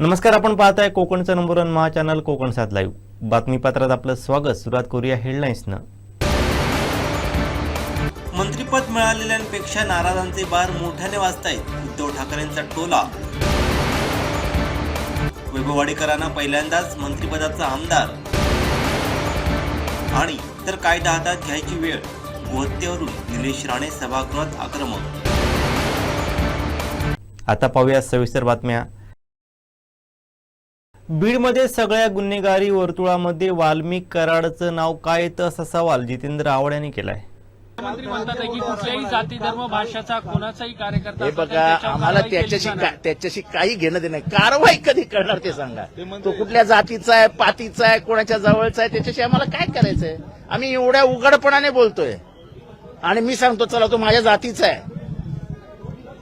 नमस्कार, आपण पाहताय कोकणचं नंबर 1 महा चॅनल कोकण 7 लाईव्ह. बातमीपत्रात आपलं स्वागत. सुरुवात करूया हेडलाईन्सनं. मंत्रिपद मिळालेल्यांपेक्षा नाराजांचे बार मोठ्याने वाजतायत. उद्धव ठाकरेंचा टोला. वैभव वाडेकरांना पहिल्यांदाच मंत्रिपदाचा आमदार. आणि तर कायदा हातात घ्यायची वेळ. गोहत्येवरून निलेश राणे सभागृहात आक्रमक. आता पाहूया सविस्तर बातम्या. बीडमध्ये सगळ्या गुन्हेगारी वर्तुळामध्ये वाल्मिक कराडचं नाव काय येतं असा सवाल जितेंद्र आव्हाड यांनी केलाय. मंत्री म्हणतात की कुठल्याही जाती धर्म भाषेचा कोणाचाही कार्यकर्ता हे बघा, आम्हाला त्याच्याशी काही घेणं देणं नाही. कारवाई कधी करणार ते सांगा. तो कुठल्या जातीचा आहे, पातीचा आहे, कोणाच्या जवळचा आहे, त्याच्याशी आम्हाला काय करायचंय. आम्ही एवढ्या उघडपणाने बोलतोय आणि मी सांगतो चला तो माझ्या जातीचा आहे.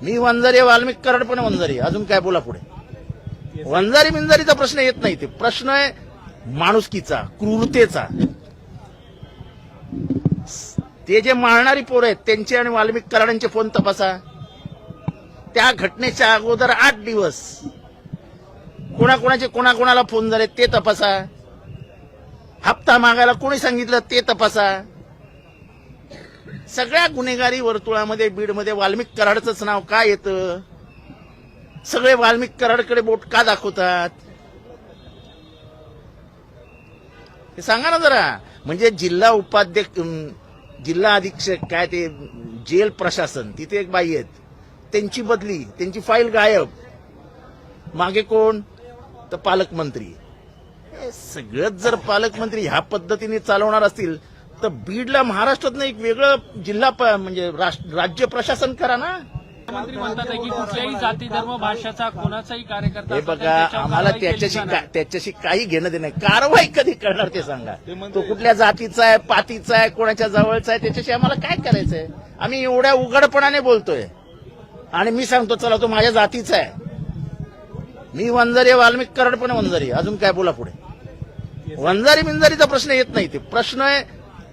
मी वंजारी, वाल्मिक कराड पण वंजारी. अजून काय बोला पुढे. वंजारी बिंजारीचा प्रश्न येत नाही. ते प्रश्न आहे माणुसकीचा, क्रूरतेचा. ते जे मारणारी पोरं आहेत त्यांचे आणि वाल्मिक कराडांचे फोन तपासा. त्या घटनेच्या अगोदर 8 दिवस कोणाकोणाला फोन झाले ते तपासा. हप्ता मागायला कोणी सांगितलं ते तपासा. सगळ्या गुन्हेगारी वर्तुळामध्ये बीडमध्ये वाल्मिक कराडचंच नाव का येतं. सगळे वाल्मिक कराडकडे बोट का दाखवतात हे सांगा ना जरा. म्हणजे जिल्हा उपाध्यक्ष, जिल्हा अधीक्षक, काय ते जेल प्रशासन, तिथे एक बाई आहेत, त्यांची बदली, त्यांची फाईल गायब. मागे कोण तर पालकमंत्री. सगळंच जर पालकमंत्री ह्या पद्धतीने चालवणार असतील तर बीडला महाराष्ट्रातनं एक वेगळं जिल्हा म्हणजे राज्य प्रशासन करा ना. मंत्री म्हणतात की कुठल्याही जाती धर्म भाषेचा कोणाचाही कार्यकर्ता. हे बघा, आम्हाला त्याच्याशी काही घेणं देणं नाही. कारवाई कधी करणार ते सांगा. तो कुठल्या जातीचा आहे, पातीचा आहे, कोणाच्या जवळचा आहे, त्याच्याशी आम्हाला काय करायचंय. आम्ही एवढ्या उघडपणाने बोलतोय आणि मी सांगतो चला तो माझ्या जातीचा आहे. मी वंजारी, वाल्मिक कराड पण वंजारी. अजून काय बोला पुढे. वंजारी बिंजारीचा प्रश्न येत नाही. ते प्रश्न आहे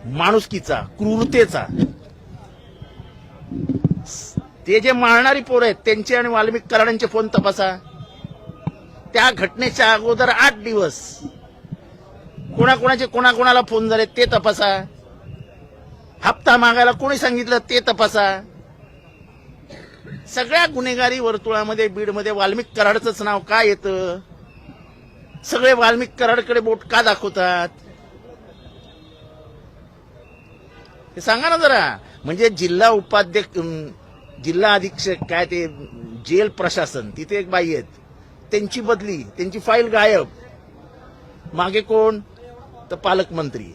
माणुसकीचा, क्रूरतेचा. ते जे मारणारी पोरं आहेत त्यांचे आणि वाल्मिक कराडांचे फोन तपासा. त्या घटनेच्या अगोदर 8 दिवस कोणाकोणाला फोन झाले ते तपासा. हप्ता मागायला कोणी सांगितलं ते तपासा. सगळ्या गुन्हेगारी वर्तुळामध्ये बीडमध्ये वाल्मिक कराडचंच नाव का येतं. सगळे वाल्मिक कराडकडे बोट का दाखवतात हे सांगा ना जरा. म्हणजे जिल्हा उपाध्यक्ष, जिल्हा अधीक्षक, काय ते जेल प्रशासन, तिथे एक बाई आहेत, त्यांची बदली, त्यांची फाईल गायब. मागे कोण तर पालकमंत्री.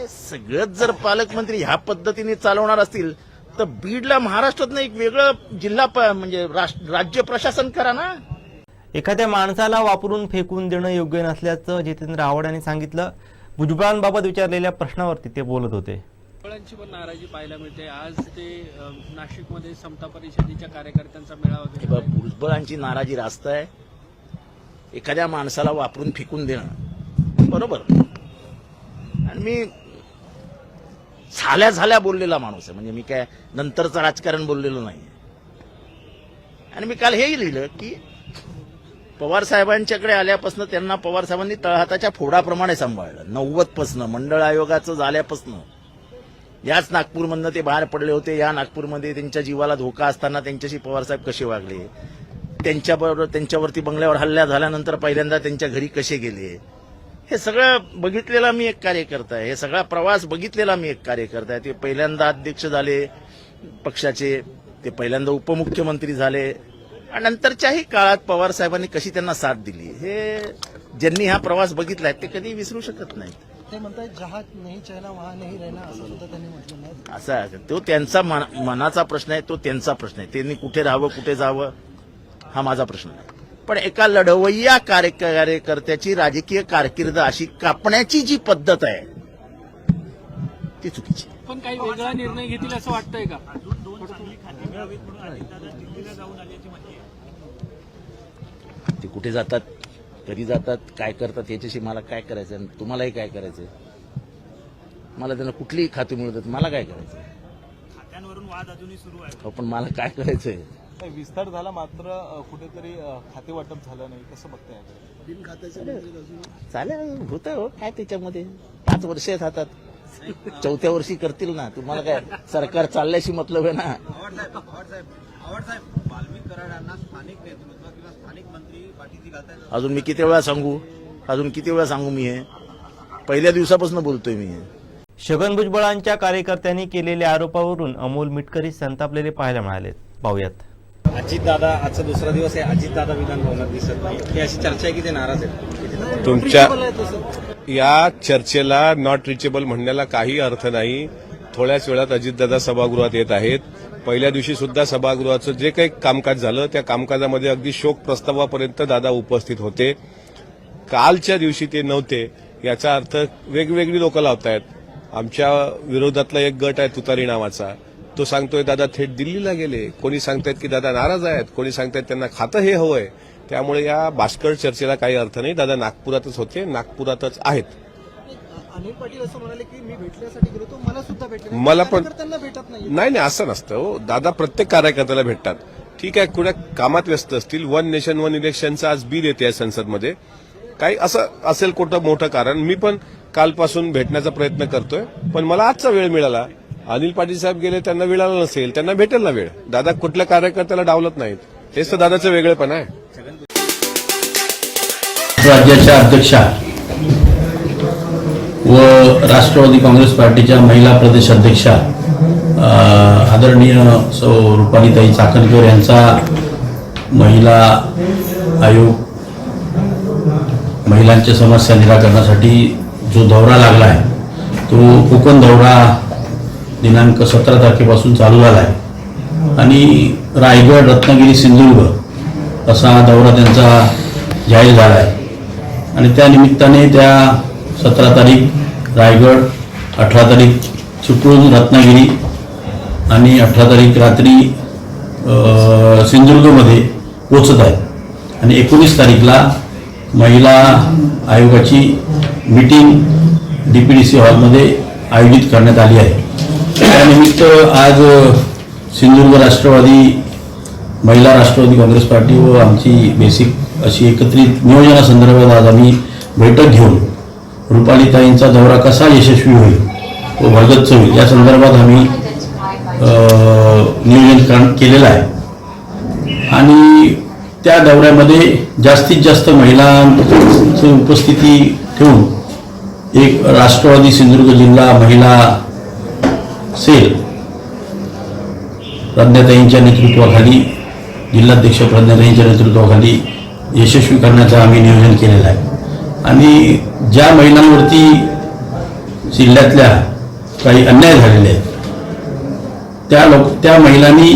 सगळंच जर पालकमंत्री ह्या पद्धतीने चालवणार असतील तर बीडला महाराष्ट्रातनं एक वेगळं जिल्हा म्हणजे राज्य प्रशासन करा ना. एखाद्या माणसाला वापरून फेकून देणं योग्य नसल्याचं जितेंद्र आव्हाड यांनी सांगितलं. भुजबळांबाबत विचारलेल्या प्रश्नावरती ते बोलत होते. भुजबळांची पण नाराजी पाहायला मिळते. आज ते नाशिकमध्ये समता परिषदेच्या कार्यकर्त्यांचा मेळावा. भुजबळांची नाराजी रास्त आहे. एखाद्या माणसाला वापरून फेकून देणं बरोबर. आणि मी झाल्या बोललेला माणूस आहे. म्हणजे मी काय नंतरचं राजकारण बोललेलो नाही. आणि मी काल हेही लिहिलं की पवार साहेबांच्याकडे आल्यापासून त्यांना पवार साहेबांनी तळहाताच्या फोडाप्रमाणे सांभाळलं. 90 पासून मंडळ आयोगाचं झाल्यापासून याच नागपूरमधनं ते बाहेर पडले होते. या नागपूरमध्ये त्यांच्या जीवाला धोका असताना त्यांच्याशी पवारसाहेब कसे वागले, त्यांच्यावरती बंगल्यावर हल्ला झाल्यानंतर पहिल्यांदा त्यांच्या घरी कसे गेले, हे सगळं बघितलेला मी एक कार्यकर्ता आहे. हे सगळा प्रवास बघितलेला मी एक कार्यकर्ता आहे. ते पहिल्यांदा अध्यक्ष झाले पक्षाचे, ते पहिल्यांदा उपमुख्यमंत्री झाले आणि नंतरच्याही काळात पवार साहेबांनी कशी त्यांना साथ दिली, हे ज्यांनी हा प्रवास बघितलाय ते कधी विसरू शकत नाहीत. ते म्हणतात जहाज नाही चैना वहां नाही रहना, असं सुद्धा त्यांनी म्हटलं नाही. असा तो त्यांचा मनाचा प्रश्न आहे. तो त्यांचा प्रश्न आहे. त्यांनी कुठे राहावं, कुठे जावं, हा माझा प्रश्न नाही. पण एका लढवय्या कार्यकर्त्याची राजकीय कारकीर्द अशी कापण्याची जी पद्धत आहे ती चुकीची. पण काही वेगळा निर्णय घेतील असं वाटतंय का. ते कुठे जातात, कधी जातात, काय करतात याच्याशी मला काय करायचं. तुम्हालाही काय करायचंय. मला त्यांना कुठलीही खाती मिळतात, मला काय करायचंय. खात्यांवरून वाद अजूनही सुरू आहे. पण मला काय करायचंय. विस्तार झाला मात्र कुठेतरी खाते वाटप झालं नाही, कसं बघताय याकडे? बिन खात्याचे मंत्री अजून चालेल होतं हो, काय त्याच्यामध्ये 5 वर्ष हातात, 4थ्या वर्षी करतील ना. तुम्हाला काय सरकार चालल्याशी मतलब आहे ना. वाल्मिक कराडांना स्थानिक नेतृत्व किंवा स्थानिक मंत्री पाठीशी घालतायत. अजून मी किती वेळा सांगू मी हे पहिल्या दिवसापासून बोलतोय मी हे. छगन भुजबळांच्या कार्यकर्त्यांनी केलेल्या आरोपावरून अमोल मिटकरी संतापलेले पाहायला मिळाले. पाहूयात. अजितदादा आजचा दुसरा दिवस आहे, अजितदादा विधानभवनात दिसत नाही, ही अशी चर्चा आहे की ते नाराज आहेत. तुमच्या या चर्चेला नॉट रिचेबल म्हणण्याला काही अर्थ नाही. थोड्याच वेळात अजितदादा सभागृहात येत आहेत. पहिल्या दिवशी सुद्धा सभागृहाचं जे काही कामकाज झालं त्या कामकाजामध्ये अगदी शोक प्रस्तावापर्यंत दादा उपस्थित होते. कालच्या दिवशी ते नव्हते याचा अर्थ वेगवेगळी लोक लावतायत. आमच्या विरोधातला एक गट आहे तुतारी नावाचा, तो सांगतोय दादा थेट दिल्लीला गेले. कोणी सांगतायत की दादा नाराज आहेत, कोणी सांगतायत त्यांना खातं हे हवंय. त्यामुळे या बाष्कळ चर्चेला काही अर्थ नाही. दादा नागपुरातच होते, नागपुरातच आहेत. अनिल पाटील असं म्हणाले की मी भेटण्यासाठी गेलो तो मला सुद्धा भेटले, मला पण त्यांना भेटत नाही. नाही असं नसतं हो. दादा प्रत्येक कार्यकर्त्याला भेटतात. ठीक आहे, कुठल्या कामात व्यस्त असतील. 1 नेशन 1 इलेक्शनचा आज बिल येते आहे संसदमध्ये. काही असं असेल कुठं मोठं कारण. मी पण कालपासून भेटण्याचा प्रयत्न करतोय, पण मला आजचा वेळ मिळाला. अनिल पाटील साहेब गेले, त्यांना मिळाला नसेल, त्यांना भेटेल ना वेळ. दादा कुठल्या कार्यकर्त्याला डावलत नाहीत. हेच तर दादाचं वेगळेपण आहे. राज्याच्या अध्यक्षा व राष्ट्रवादी काँग्रेस पार्टीच्या महिला प्रदेश अध्यक्षा आदरणीय सौ रुपालीताई चाकणकर यांचा महिला आयोग महिलांच्या समस्या निराकरणासाठी जो दौरा लागला आहे तो कोकण दौरा दिनांक 17 तारखेपासून चालू झाला आहे आणि रायगड, रत्नागिरी, सिंधुदुर्ग असा दौरा त्यांचा जाहीर झाला आहे. आणि त्या निमित्ताने त्या 17 तारीख रायगड, 18 तारीख चिपळूण, रत्नागिरी आणि 18 तारीख रात्री सिंधुदुर्गमध्ये पोचत आहेत. आणि 19 तारीखला महिला आयोगाची मीटिंग DPDC हॉलमध्ये आयोजित करण्यात आली आहे. त्यानिमित्त आज सिंधुदुर्ग महिला राष्ट्रवादी काँग्रेस पार्टी व आमची बेसिक अशी एकत्रित नियोजनासंदर्भात आज आम्ही बैठक घेऊन रुपालीताईंचा दौरा कसा यशस्वी होईल व भरगच्च होईल या संदर्भात आम्ही नियोजन केलेलं आहे. आणि त्या दौऱ्यामध्ये जास्तीत जास्त महिलांची उपस्थिती ठेवून एक राष्ट्रवादी सिंधुदुर्ग जिल्हा महिला सेल प्रज्ञाताईंच्या नेतृत्वाखाली, जिल्हाध्यक्ष प्रज्ञाताईंच्या नेतृत्वाखाली यशस्वी करण्याचं आम्ही नियोजन केलेलं आहे. आणि ज्या महिलांवरती जिल्ह्यातल्या काही अन्याय झालेले आहेत त्या महिलांनी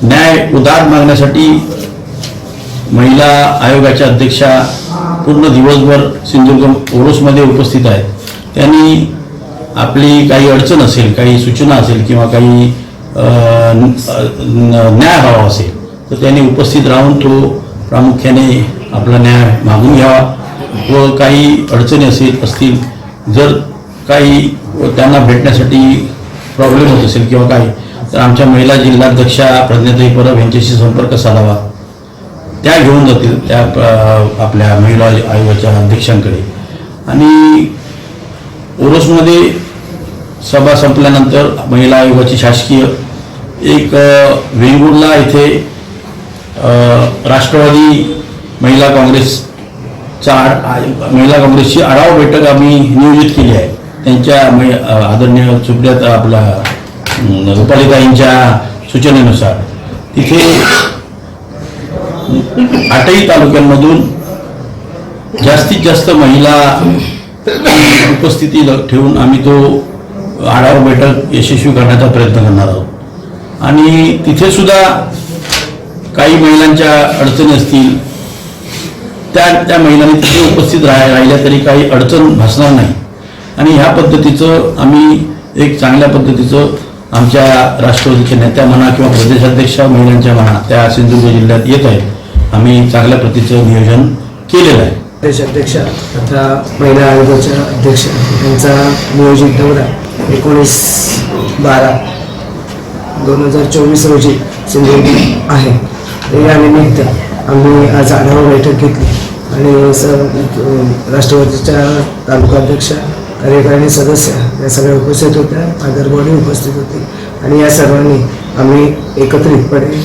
न्याय उधार मागण्यासाठी महिला आयोगाच्या अध्यक्षा पूर्ण दिवसभर सिंधुदुर्ग ओरोसमध्ये उपस्थित आहेत. त्यांनी आपली काही अडचण असेल, काही सूचना असेल किंवा काही न्याय हवा असेल तर त्यांनी उपस्थित राहून तो प्रामुख्याने आपला न्याय मागून घ्यावा. व काही अडचणी असतील जर काही त्यांना भेटण्यासाठी प्रॉब्लेम होत असेल किंवा काही तर आमच्या महिला जिल्हाध्यक्षा प्रज्ञाताई परब यांच्याशी संपर्क साधावा. त्या घेऊन जातील त्या आपल्या महिला आयोगाच्या अध्यक्षांकडे. आणि ओरोसमध्ये सभा संपल्यानंतर महिला आयोगाची शासकीय एक वेंगुर्ला इथे राष्ट्रवादी महिला काँग्रेसची आढावा बैठक आम्ही नियोजित केली आहे. त्यांच्या आदरणीय सुप्रिया आपला रुपालीताईंच्या सूचनेनुसार तिथे 8ही तालुक्यांमधून जास्तीत जास्त महिला उपस्थिती ठेवून आम्ही तो आढावा बैठक यशस्वी करण्याचा प्रयत्न करणार आहोत. आणि तिथे सुद्धा काही महिलांच्या अडचणी असतील त्या महिलांनी तिथे उपस्थित राहिल्या तरी काही अडचण भासणार नाही. आणि ह्या पद्धतीचं आम्ही एक चांगल्या पद्धतीचं आमच्या राष्ट्रवादीच्या नेत्या म्हणा किंवा प्रदेशाध्यक्षा महिलांच्या म्हणा त्या सिंधुदुर्ग जिल्ह्यात येत आहेत. आम्ही चांगल्या पद्धतीचं नियोजन केलेलं आहे. प्रदेशाध्यक्षा तथा महिला आयोगाच्या अध्यक्ष यांचा नियोजित दौरा 19/12/2024 रोजी सिंधुदुर्ग आहे. तर यानिमित्त आम्ही आज आढावा बैठक घेतली आणि राष्ट्रवादीच्या तालुकाध्यक्ष, कार्यकारिणी सदस्य या सगळ्या उपस्थित होत्या, आदर बॉडी उपस्थित होती आणि या सर्वांनी आम्ही एकत्रितपणे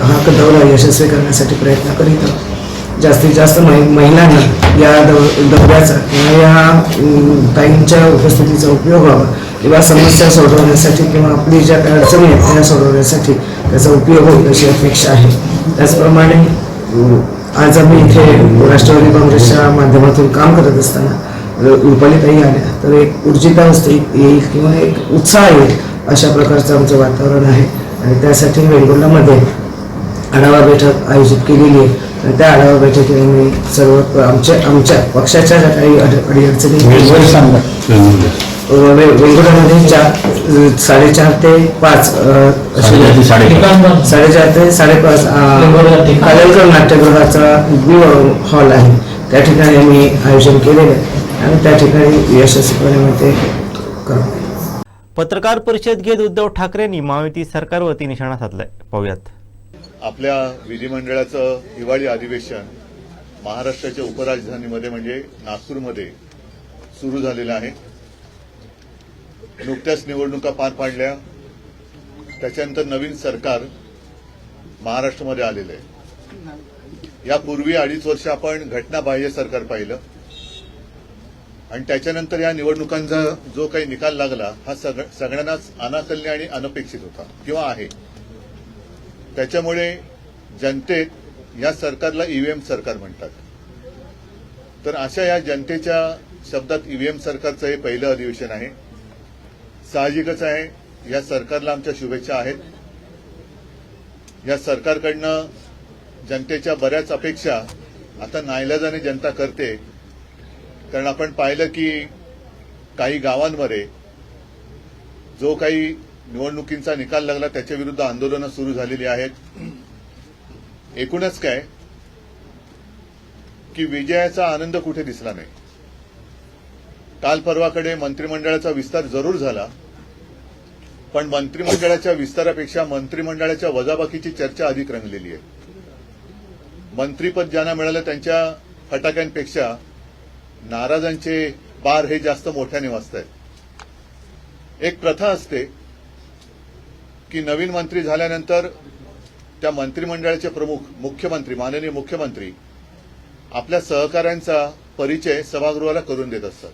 हा दौरा यशस्वी करण्यासाठी प्रयत्न करीत आहोत. जास्तीत जास्त महिलांना या दौऱ्याचा किंवा या ताईंच्या उपस्थितीचा उपयोग व्हावा किंवा समस्या सोडवण्यासाठी किंवा आपली ज्या काही अडचणी आहेत त्या सोडवण्यासाठी त्याचा उपयोग होईल अशी अपेक्षा आहे. त्याचप्रमाणे आज आम्ही इथे राष्ट्रवादी काँग्रेसच्या माध्यमातून काम करत असताना रुपालीताई आल्या तर एक ऊर्जितावस्था येईल किंवा एक उत्साह येईल अशा प्रकारचं आमचं वातावरण आहे आणि त्यासाठी वेंगुर्ल्यामध्ये आढावा बैठक आयोजित केलेली आहे. त्या आढावा बैठकीत आम्ही सर्व आमच्या पक्षाच्या ज्या काही अडीअडचणी वेंगुर्ल्यामध्ये 4:30 ते 5 4:30 ते 5:30 कालेलकर नाट्यगृहाचा हॉल आहे. त्या ठिकाणी आम्ही आयोजन केलेलं आहे आणि त्या ठिकाणी यशस्वीपणे ते करू. पत्रकार परिषद घेत उद्धव ठाकरेंनी महायुती सरकारवरती निशाणा साधलाय. पाहूयात. आपल्या विधिमंडळाचं हिवाळी अधिवेशन महाराष्ट्राच्या उपराजधानीमध्ये म्हणजे नागपूरमध्ये सुरू झालेलं आहे. नुकत्याच निवडणुका पार पाडल्या, त्याच्यानंतर नवीन सरकार महाराष्ट्रामध्ये आलेलं आहे. यापूर्वी 2.5 वर्ष आपण घटनाबाह्य सरकार पाहिलं आणि त्याच्यानंतर या निवडणुकांचा जो काही निकाल लागला हा सगळ्यांनाच अनाकलनीय आणि अनपेक्षित होता किंवा आहे. त्याच्यामुळे जनतेत या सरकारला ईव्हीएम सरकार म्हणतात. तर अशा या जनतेच्या शब्दात ईव्हीएम सरकारचं हे पहिलं अधिवेशन आहे. साहजिकच आहे, या सरकारला आमच्या शुभेच्छा आहेत. या सरकारकडनं जनतेच्या बऱ्याच अपेक्षा आता नाईलाजाने जनता करते. कारण आपण पाहिलं की काही गावांमध्ये जो काही निवडणुकींचा निकाल लागला त्याच्या विरुद्ध आंदोलनं सुरू झालेली आहेत. एकूणच काय की विजयाचा आनंद कुठे दिसला नाही. काल परवाकडे मंत्रिमंडळाचा विस्तार जरूर झाला, पण मंत्रिमंडळाच्या विस्तारापेक्षा मंत्रिमंडळाच्या वजाबाकीची चर्चा अधिक रंगलेली आहे. मंत्रीपद ज्यांना मिळालं त्यांच्या फटाक्यांपेक्षा नाराजांचे बार हे जास्त मोठ्याने वाजतायत. एक प्रथा असते की नवीन मंत्री झाल्यानंतर त्या मंत्रिमंडळाचे प्रमुख मुख्यमंत्री, माननीय मुख्यमंत्री आपल्या सहकाऱ्यांचा परिचय सभागृहाला करून देत असतात.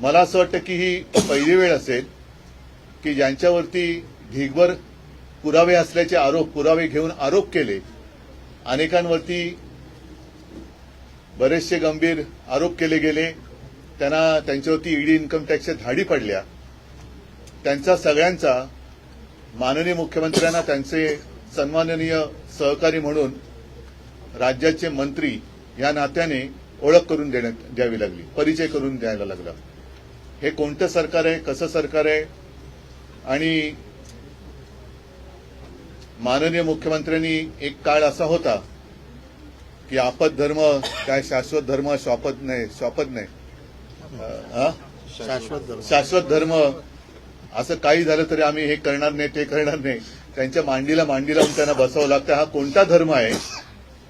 मला असं वाटतं की ही पहिली वेळ असेल की ज्यांच्यावरती ढीगभर पुरावे असल्याचे पुरावे घेऊन आरोप केले, अनेकांवरती बरेचसे गंभीर आरोप केले गेले, त्यांच्यावरती ईडी इन्कम टॅक्सच्या धाडी पडल्या, त्यांचा सगळ्यांचा माननीय मुख्यमंत्र्यांना त्यांचे सन्माननीय सहकारी म्हणून राज्याचे मंत्री या नात्याने ओळख करून द्यावी लागली, परिचय करून द्यायला लागला. हे कोणतं सरकार आहे, कसं सरकार आहे आणि माननीय मुख्यमंत्र्यांनी एक काळ असा होता की आपद धर्म काय शाश्वत धर्म शाश्वत धर्म असं काही झालं तरी आम्ही हे करणार नाही ते करणार नाही. त्यांच्या मांडीला मांडी लावून त्यांना बसावं लागतं. हा कोणता धर्म आहे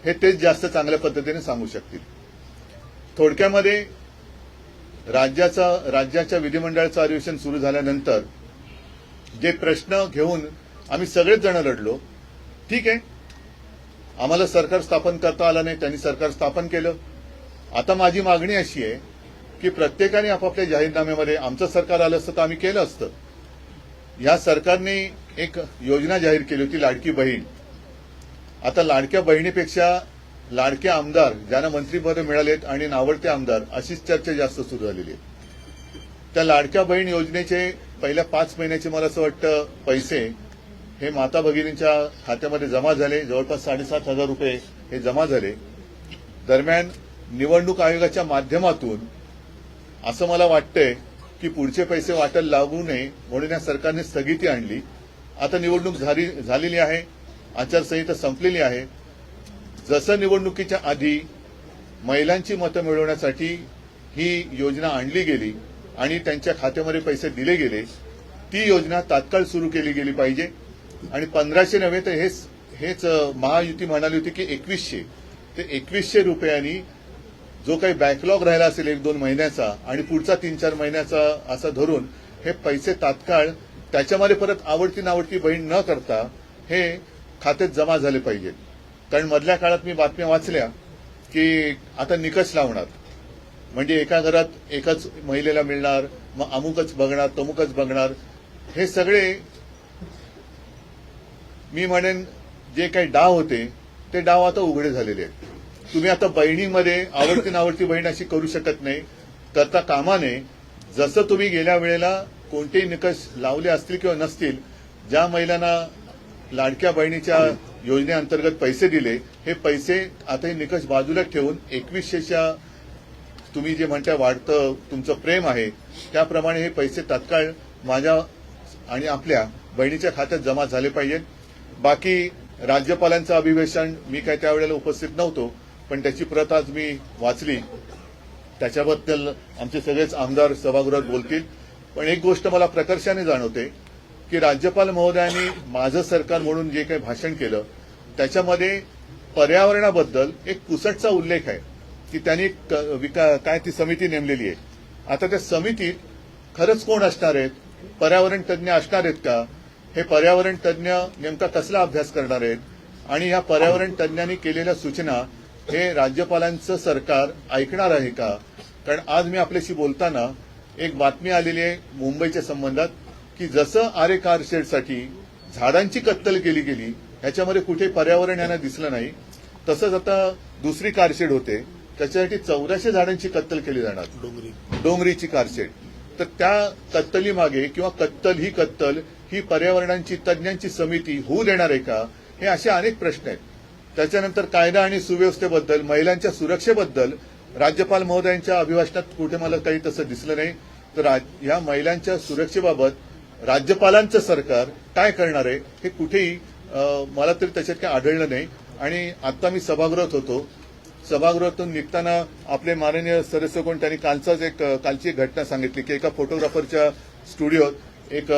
हे तेच जास्त चांगल्या पद्धतीने सांगू शकतील. थोडक्यामध्ये राज्याच्या विधिमंडळाचं अधिवेशन सुरू झाल्यानंतर जे प्रश्न घेऊन आम्ही सगळेच जण लढलो, ठीक आहे, आम्हाला सरकार स्थापन करता आलं नाही, त्यांनी सरकार स्थापन केलं. आता माझी मागणी अशी आहे की प्रत्येकाने आपापल्या जाहीरनाम्यामध्ये आमचं सरकार आलं असतं तर आम्ही केलं असतं. या सरकारने एक योजना जाहीर केली होती, लाडकी बहीण. आता लाडक्या बहिणीपेक्षा लाडके आमदार ज्यांना मंत्रिपद मिळालेत आणि नावडते आमदार अशीच चर्चा जास्त सुरू झालेली आहे. त्या लाडक्या बहीण योजनेचे पहिल्या 5 महिन्याचे मला असं वाटतं पैसे हे माता भगिनींच्या खात्यामध्ये जमा झाले, जवळपास 7,500 रुपये हे जमा झाले. दरम्यान निवडणूक आयोगाच्या माध्यमातून असं मला वाटतंय की पुढचे पैसे वाटायला लागू नये म्हणून या सरकारने स्थगिती आणली. आता निवडणूक झालेली आहे, आचारसंहिता संपलेली आहे. जसं निवडणुकीच्या आधी महिलांची मतं मिळवण्यासाठी ही योजना आणली गेली आणि त्यांच्या खात्यामध्ये पैसे दिले गेले, ती योजना तात्काळ सुरू केली गेली पाहिजे. आणि 1500 नव्हे तर हेच महायुती म्हणाली होती की 2100. ते 2100 रुपयांनी जो काही बॅकलॉग राहिला असेल 1-2 महिन्याचा आणि पुढचा 3-4 महिन्याचा असा धरून हे पैसे तात्काळ त्याच्यामध्ये परत आवडती नावडती बहीण न करता हे खात्यात जमा झाले पाहिजेत. कारण मधल्या काळात मी बातम्या वाचल्या की आता निकष लावणार, म्हणजे एका घरात एकाच महिलेला मिळणार, मग अमुकच बघणार तमुकच बघणार. हे सगळे मी म्हणेन जे काही डाव होते ते डाव आता उघडे झालेले आहेत. तुम्ही आता बहिणीमध्ये आवडती नावडती बहीण अशी करू शकत नाही, करता कामा नये. जसं तुम्ही गेल्या वेळेला कोणतेही निकष लावले असतील किंवा नसतील, ज्या महिलांना लाडक्या बहिणीच्या योजनेअंतर्गत पैसे दिले, हे पैसे आता हे निकष बाजूला ठेवून 2100च्या तुम्ही जे म्हणता वाढतं तुमचं प्रेम आहे त्याप्रमाणे हे पैसे तात्काळ माझ्या आणि आपल्या बहिणीच्या खात्यात जमा झाले पाहिजेत. बाकी राज्यपालांचं अभिभाषण मी काय त्यावेळेला उपस्थित नव्हतो, पण त्याची प्रत आज मी वाचली. त्याच्याबद्दल आमचे सगळेच आमदार सभागृहात बोलतील. पण एक गोष्ट मला प्रकर्षाने जाणवते की राज्यपाल महोदयांनी माझं सरकार म्हणून जे काही भाषण केलं त्याच्यामध्ये पर्यावरणाबद्दल एक पुसटचा उल्लेख आहे की त्यांनी काय ती समिती नेमलेली आहे. आता त्या समितीत खरंच कोण असणार आहेत? पर्यावरण तज्ज्ञ असणार आहेत का? हे पर्यावरण तज्ज्ञ नेमका कसला अभ्यास करणार आहेत? आणि ह्या पर्यावरण तज्ज्ञांनी केलेल्या सूचना हे राज्यपालांचं सरकार ऐकणार आहे का? कारण आज मी आपल्याशी बोलताना एक बातमी आलेली आहे मुंबईच्या संबंधात की जसं आरे कारशेडसाठी झाडांची कत्तल केली गेली, ह्याच्यामध्ये कुठे पर्यावरण यांना दिसलं नाही, तसंच आता दुसरी कारशेड होते त्याच्यासाठी 1400 झाडांची कत्तल केली जाणार, डोंगरीची कारशेड. तर त्या कत्तलीमागे किंवा कत्तल ही पर्यावरणाची तज्ज्ञांची समिती होऊ देणार आहे का? हे असे अनेक प्रश्न आहेत. त्याच्यानंतर कायदा आणि सुव्यवस्थेबद्दल, महिलांच्या सुरक्षेबद्दल राज्यपाल महोदयांच्या अभिभाषणात कुठे मला काही तसं दिसलं नाही. तर या महिलांच्या सुरक्षेबाबत राज्यपालांचं सरकार काय करणार आहे हे कुठेही मला तरी त्याच्यात काही आढळलं नाही. आणि आता मी सभागृहात होतो, सभागृहातून निघताना आपले माननीय सदस्य कोण त्यांनी कालची एक घटना सांगितली की एका फोटोग्राफरच्या स्टुडिओत एक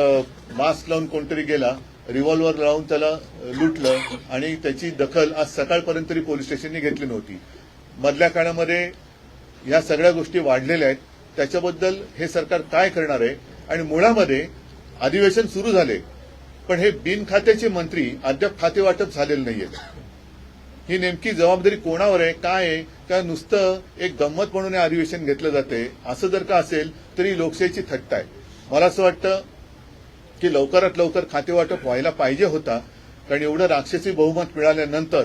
मास्क लावून कोणतरी गेला, रिव्हॉल्वर लावून त्याला लुटलं आणि त्याची दखल आज सकाळपर्यंत तरी पोलीस स्टेशनने घेतली नव्हती. मधल्या काळामध्ये या सगळ्या गोष्टी वाढलेल्या आहेत. त्याच्याबद्दल हे सरकार काय करणार आहे? आणि मुळामध्ये अधिवेशन सुरू झाले पण हे बिनखात्याचे मंत्री अद्याप खाते वाटप झालेलं नाहीये. ही नेमकी जबाबदारी कोणावर आहे? काय आहे? का नुसतं एक गंमत म्हणून हे अधिवेशन घेतलं जाते? असं जर का असेल तरी लोकशाहीची थट्टा आहे. मला असं वाटतं की लवकरात लवकर खातेवाटप व्हायला पाहिजे होता. कारण एवढं राक्षसी बहुमत मिळाल्यानंतर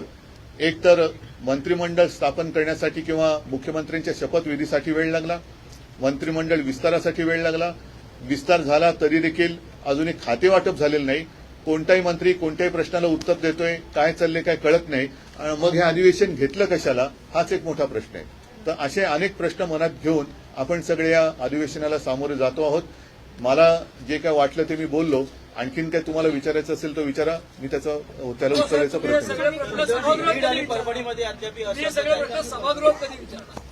एकतर मंत्रिमंडळ स्थापन करण्यासाठी किंवा मुख्यमंत्र्यांच्या शपथविधीसाठी वेळ लागला, मंत्रिमंडळ विस्तारासाठी वेळ लागला, विस्तार झाला तरी देखील अजूनही खातेवाटप झालेलं नाही. कोणताही मंत्री कोणत्याही प्रश्नाला उत्तर देतोय, काय चाललंय काय कळत नाही. मग हे अधिवेशन घेतलं कशाला, हाच एक मोठा प्रश्न आहे. तर असे अनेक प्रश्न मनात घेऊन आपण सगळे या अधिवेशनाला सामोरे जातो आहोत. मला जे काय वाटलं ते मी बोललो. आणखीन काय तुम्हाला विचारायचं असेल तर विचारा, मी त्याला उत्तर द्यायचा प्रयत्न करेन.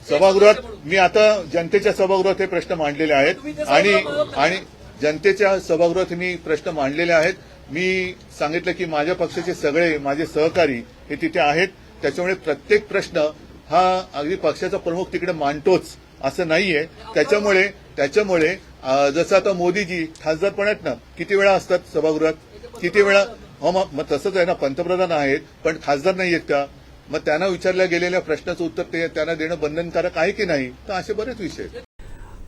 सभागृहात मी आता जनतेच्या सभागृहात हे प्रश्न मांडलेले आहेत आणि जनतेच्या सभागृहात मी प्रश्न मांडलेले आहेत. मी सांगितलं की माझ्या पक्षाचे सगळे माझे सहकारी हे तिथे आहेत. त्याच्यामुळे प्रत्येक प्रश्न हा अगदी पक्षाचा प्रमुख तिकडे मांडतोच असं नाहीये. त्याच्यामुळे जसं आता मोदीजी खासदार पण आहेत ना, किती वेळा असतात सभागृहात, किती वेळा? मग तसंच आहे ना, पंतप्रधान आहेत पण खासदार नाही आहेत का? मग त्यांना विचारल्या गेलेल्या प्रश्नाचं उत्तर ते त्यांना देणं बंधनकारक आहे की नाही? तर असे बरेच विषय.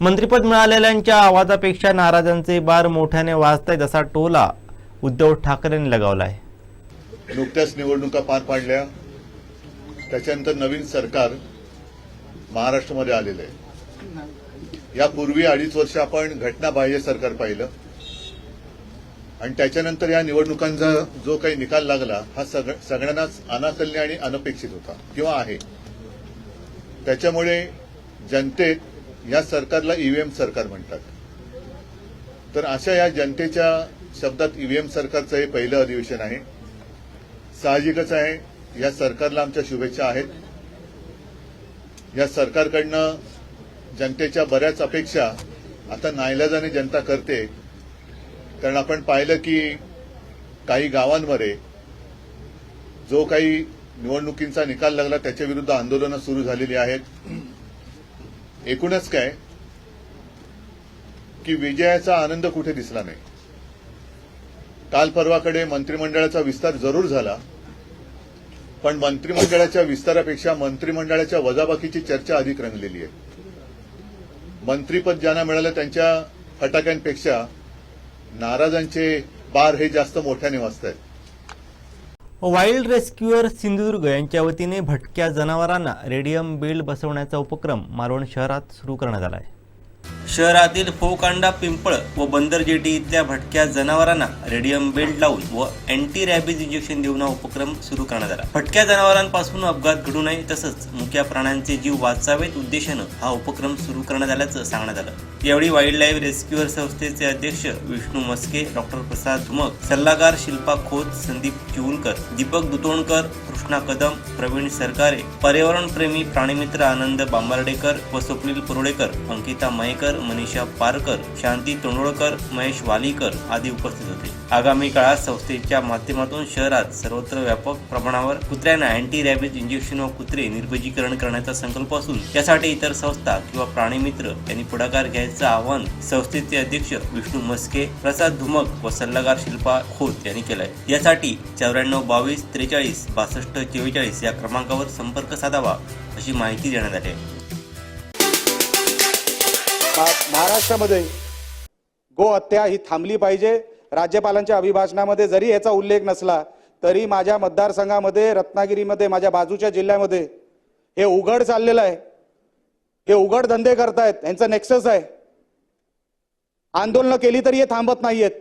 मंत्रिपद मिळालेल्यांच्या आवाजापेक्षा नाराजांचे बार मोठ्याने वाजतायत असा टोला उद्धव ठाकरेंनी लगावलाय. नुकत्याच निवडणुका पार पाडल्या, त्याच्यानंतर नवीन सरकार महाराष्ट्रामध्ये आलेलं आहे. यापूर्वी 2.5 वर्ष आपण घटनाबाह्य सरकार पाहिलं आणि त्याच्यानंतर या निवडणुकांचा जो काही निकाल लागला हा सगळ्यांनाच अनाकलनीय आणि अनपेक्षित होता किंवा आहे. त्याच्यामुळे जनतेत या सरकारला ईव्हीएम सरकार म्हणतात. तर अशा या जनतेच्या शब्दात ईव्हीएम सरकारचं हे पहिलं अधिवेशन आहे. साहजिकच आहे, या सरकारला आमच्या शुभेच्छा आहेत. या सरकारकडनं जनतेच्या बऱ्याच अपेक्षा आता नाईलाजाने जनता करते. कारण आपण पाहिलं की काही गावांमध्ये जो काही निवडणुकींचा निकाल लागला त्याच्या विरुद्ध आंदोलनं सुरू झालेली आहेत. एकूणच काय की विजयाचा आनंद कुठे दिसला नाही. काल परवाकडे मंत्रिमंडळाचा विस्तार जरूर झाला, पण मंत्रिमंडळाच्या विस्तारापेक्षा मंत्रिमंडळाच्या वजाबाकीची चर्चा अधिक रंगलेली आहे. मंत्रीपद ज्यांना मिळालं त्यांच्या फटाक्यांपेक्षा नाराजांचे बार हे जास्त मोठ्याने वाजतायत. वाईल्ड रेस्क्युअर सिंधुदुर्ग यांच्या वतीने भटक्या जनावरांना रेडियम बेल्ट बसवण्याचा उपक्रम मालवण शहरात सुरू करण्यात आला आहे. शहरातील फोकांडा, पिंपळ व बंदर जेटी इथल्या भटक्या जनावरांना रेडियम बेल्ट लावून व अँटी रॅबिज इंजेक्शन देऊन हा उपक्रम सुरू करण्यात आला. भटक्या जनावरांपासून अपघात घडू नये तसंच मुक्या प्राण्यांचे जीव वाचावेत उद्देशानं हा उपक्रम सुरू करण्यात आल्याचं सांगण्यात आलं. यावेळी वाईल्ड लाईफ रेस्क्युअर संस्थेचे अध्यक्ष विष्णू मस्के, डॉक्टर प्रसाद धुमक, सल्लागार शिल्पा खोत, संदीप चिवुलकर, दीपक दुतोणकर, कृष्णा कदम, प्रवीण सरकारे, पर्यावरणप्रेमी प्राणीमित्र आनंद बांबार्डेकर व स्वप्नील पुरोडेकर, अंकिता मयेकर, मनीषा पारकर, शांती तोंडोळकर, महेश वालीकर आदी उपस्थित होते. आगामी काळात संस्थेच्या माध्यमातून शहरात सर्वत्र व्यापक प्रमाणावर कुत्र्यांना अँटी रॅबिज इंजेक्शन व कुत्रे निर्बजीकरण करण्याचा संकल्प असून त्यासाठी इतर संस्था किंवा प्राणीमित्र यांनी पुढाकार घ्यायचं आवाहन संस्थेचे अध्यक्ष विष्णू मस्के, प्रसाद धुमक व सल्लागार शिल्पा खोत यांनी केलं आहे. यासाठी 9422 43 62 44 या क्रमांकावर संपर्क साधावा अशी माहिती देण्यात आली आहे. महाराष्ट्रामध्ये गो हत्या ही थांबली पाहिजे. राज्यपालांच्या अभिभाषणामध्ये जरी याचा उल्लेख नसला तरी माझ्या मतदारसंघामध्ये, रत्नागिरीमध्ये, माझ्या बाजूच्या जिल्ह्यामध्ये हे उघड चाललेलं आहे. हे उघड धंदे करतायत, यांचं नेक्सस आहे. आंदोलनं केली तरी हे थांबत नाहीयेत.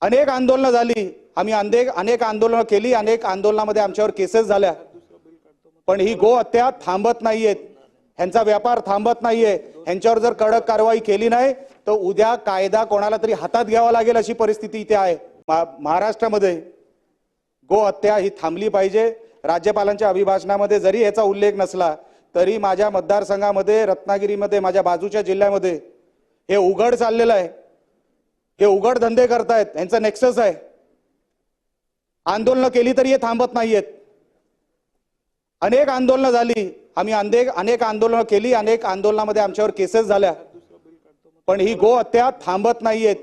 अनेक आंदोलनं झाली, आम्ही अनेक आंदोलनं केली, अनेक आंदोलनामध्ये आमच्यावर केसेस झाल्या, पण ही गो हत्या थांबत नाहीयेत. ह्यांचा व्यापार थांबत नाहीये. ह्यांच्यावर जर कडक कारवाई केली नाही तर उद्या कायदा कोणाला तरी हातात घ्यावा लागेल अशी परिस्थिती इथे आहे. महाराष्ट्रामध्ये गो हत्या ही थांबली पाहिजे. राज्यपालांच्या अभिभाषणामध्ये जरी याचा उल्लेख नसला तरी माझ्या मतदारसंघामध्ये, रत्नागिरीमध्ये, माझ्या बाजूच्या जिल्ह्यामध्ये हे उघड चाललेलं आहे. हे उघड धंदे करतायत, यांचं नेक्सस आहे. आंदोलनं केली तरी हे थांबत नाहीयेत. अनेक आंदोलनं झाली, आम्ही अनेक आंदोलनं केली, अनेक आंदोलनामध्ये आमच्यावर केसेस झाल्या, पण ही गो हत्या थांबत नाहीयेत.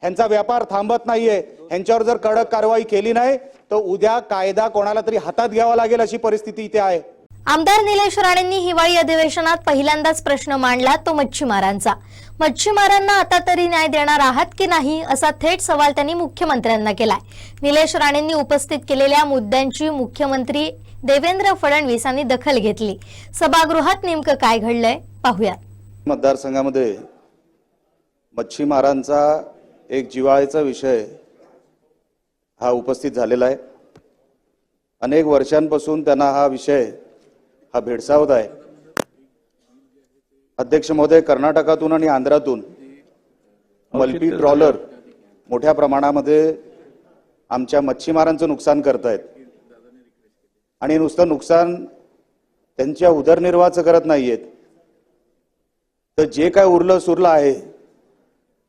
ह्यांचा व्यापार थांबत नाहीये. ह्यांच्यावर जर कडक कारवाई केली नाही तर उद्या कायदा कोणाला तरी हातात घ्यावा लागेल अशी परिस्थिती इथे आहे. आमदार निलेश राणेंनी हिवाळी अधिवेशनात पहिल्यांदाच प्रश्न मांडला, तो मच्छीमारांचा. मच्छीमारांना आता तरी न्याय देणार आहात की नाही असा थेट सवाल त्यांनी मुख्यमंत्र्यांना केलाय. निलेश राणेंनी उपस्थित केलेल्या मुद्द्यांची मुख्यमंत्री देवेंद्र फडणवीस यांनी दखल घेतली. सभागृहात नेमकं काय घडलंय पाहूया. मतदारसंघामध्ये मच्छीमारांचा एक जिव्हाळ्याचा विषय हा उपस्थित झालेला आहे. अनेक वर्षांपासून त्यांना हा विषय भेडसावत आहे. अध्यक्ष महोदय, कर्नाटकातून आणि आंध्रातून मल्पी ट्रॉलर मोठ्या प्रमाणामध्ये आमच्या मच्छीमारांचं नुकसान करतायत आणि नुसतं नुकसान त्यांच्या उदरनिर्वाहाचं करत नाहीयेत, तर जे काय उरलं सुरलं आहे,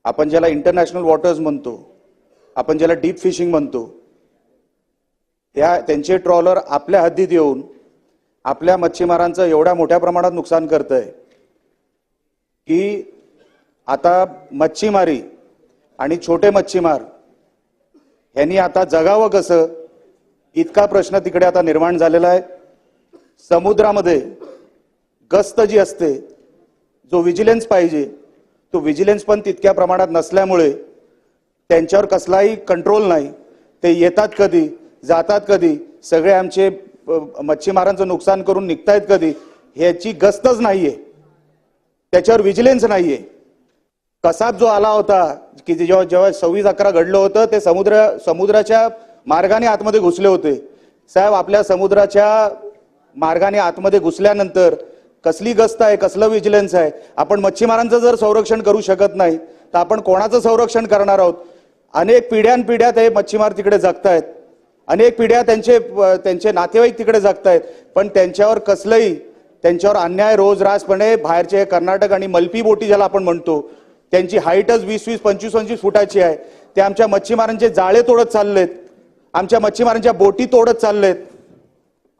आपण ज्याला इंटरनॅशनल वॉटर्स म्हणतो, आपण ज्याला डीप फिशिंग म्हणतो, त्यांचे ट्रॉलर आपल्या हद्दीत येऊन आपल्या मच्छीमारांचं एवढ्या मोठ्या प्रमाणात नुकसान करतंय की आता मच्छीमारी आणि छोटे मच्छीमार यांनी आता जगावं कसं इतका प्रश्न तिकडे आता निर्माण झालेला आहे. समुद्रामध्ये गस्त जी असते, जो विजिलन्स पाहिजे, तो विजिलन्स पण तितक्या प्रमाणात नसल्यामुळे त्यांच्यावर कसलाही कंट्रोल नाही. ते येतात कधी, जातात कधी, सगळे आमचे मच्छीमारांचं नुकसान करून निघतायत कधी, ह्याची गस्तच नाहीये. त्याच्यावर विजिलन्स नाहीये. कसाब जो आला होता की जेव्हा 26/11 घडलं होतं, ते समुद्राच्या मार्गाने आतमध्ये घुसले होते. साहेब, आपल्या समुद्राच्या मार्गाने आतमध्ये घुसल्यानंतर कसली गस्त आहे, कसलं विजिलन्स आहे? आपण मच्छीमारांचं जर संरक्षण करू शकत नाही तर आपण कोणाचं संरक्षण करणार आहोत? अनेक पिढ्यानपिढ्या ते मच्छीमार तिकडे जगतायत, अनेक पिढ्या त्यांचे नातेवाईक तिकडे जगतायत, पण त्यांच्यावर कसलंही, त्यांच्यावर अन्याय रोजरासपणे बाहेरचे कर्नाटक आणि मल्पी बोटी ज्याला आपण म्हणतो, त्यांची हाईटच 20-25 फुटाची आहे. ते आमच्या मच्छीमारांचे जाळे तोडत चाललेत, आमच्या मच्छीमारांच्या बोटी तोडत चाललेत.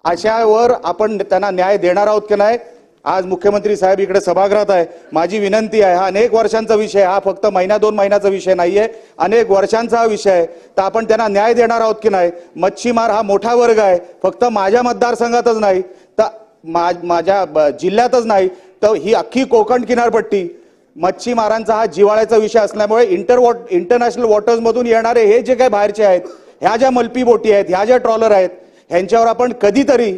अशावर आपण त्यांना न्याय देणार आहोत की नाही? आज मुख्यमंत्री साहेब इकडे सभागृहात आहे. माझी विनंती आहे, हा अनेक वर्षांचा विषय, हा फक्त महिना 2 महिन्याचा विषय नाहीये, अनेक वर्षांचा हा विषय आहे. तर आपण त्यांना न्याय देणार आहोत की नाही? मच्छीमार हा मोठा वर्ग आहे, फक्त माझ्या मतदारसंघातच नाही तर माझ्या जिल्ह्यातच नाही तर ही अख्खी कोकण किनारपट्टी मच्छीमारांचा हा जिव्हाळ्याचा विषय असल्यामुळे इंटरनॅशनल वॉटर्समधून येणारे हे जे काही बाहेरचे आहेत, ह्या ज्या मल्पी बोटी आहेत, ह्या ज्या ट्रॉलर आहेत, ह्यांच्यावर आपण कधीतरी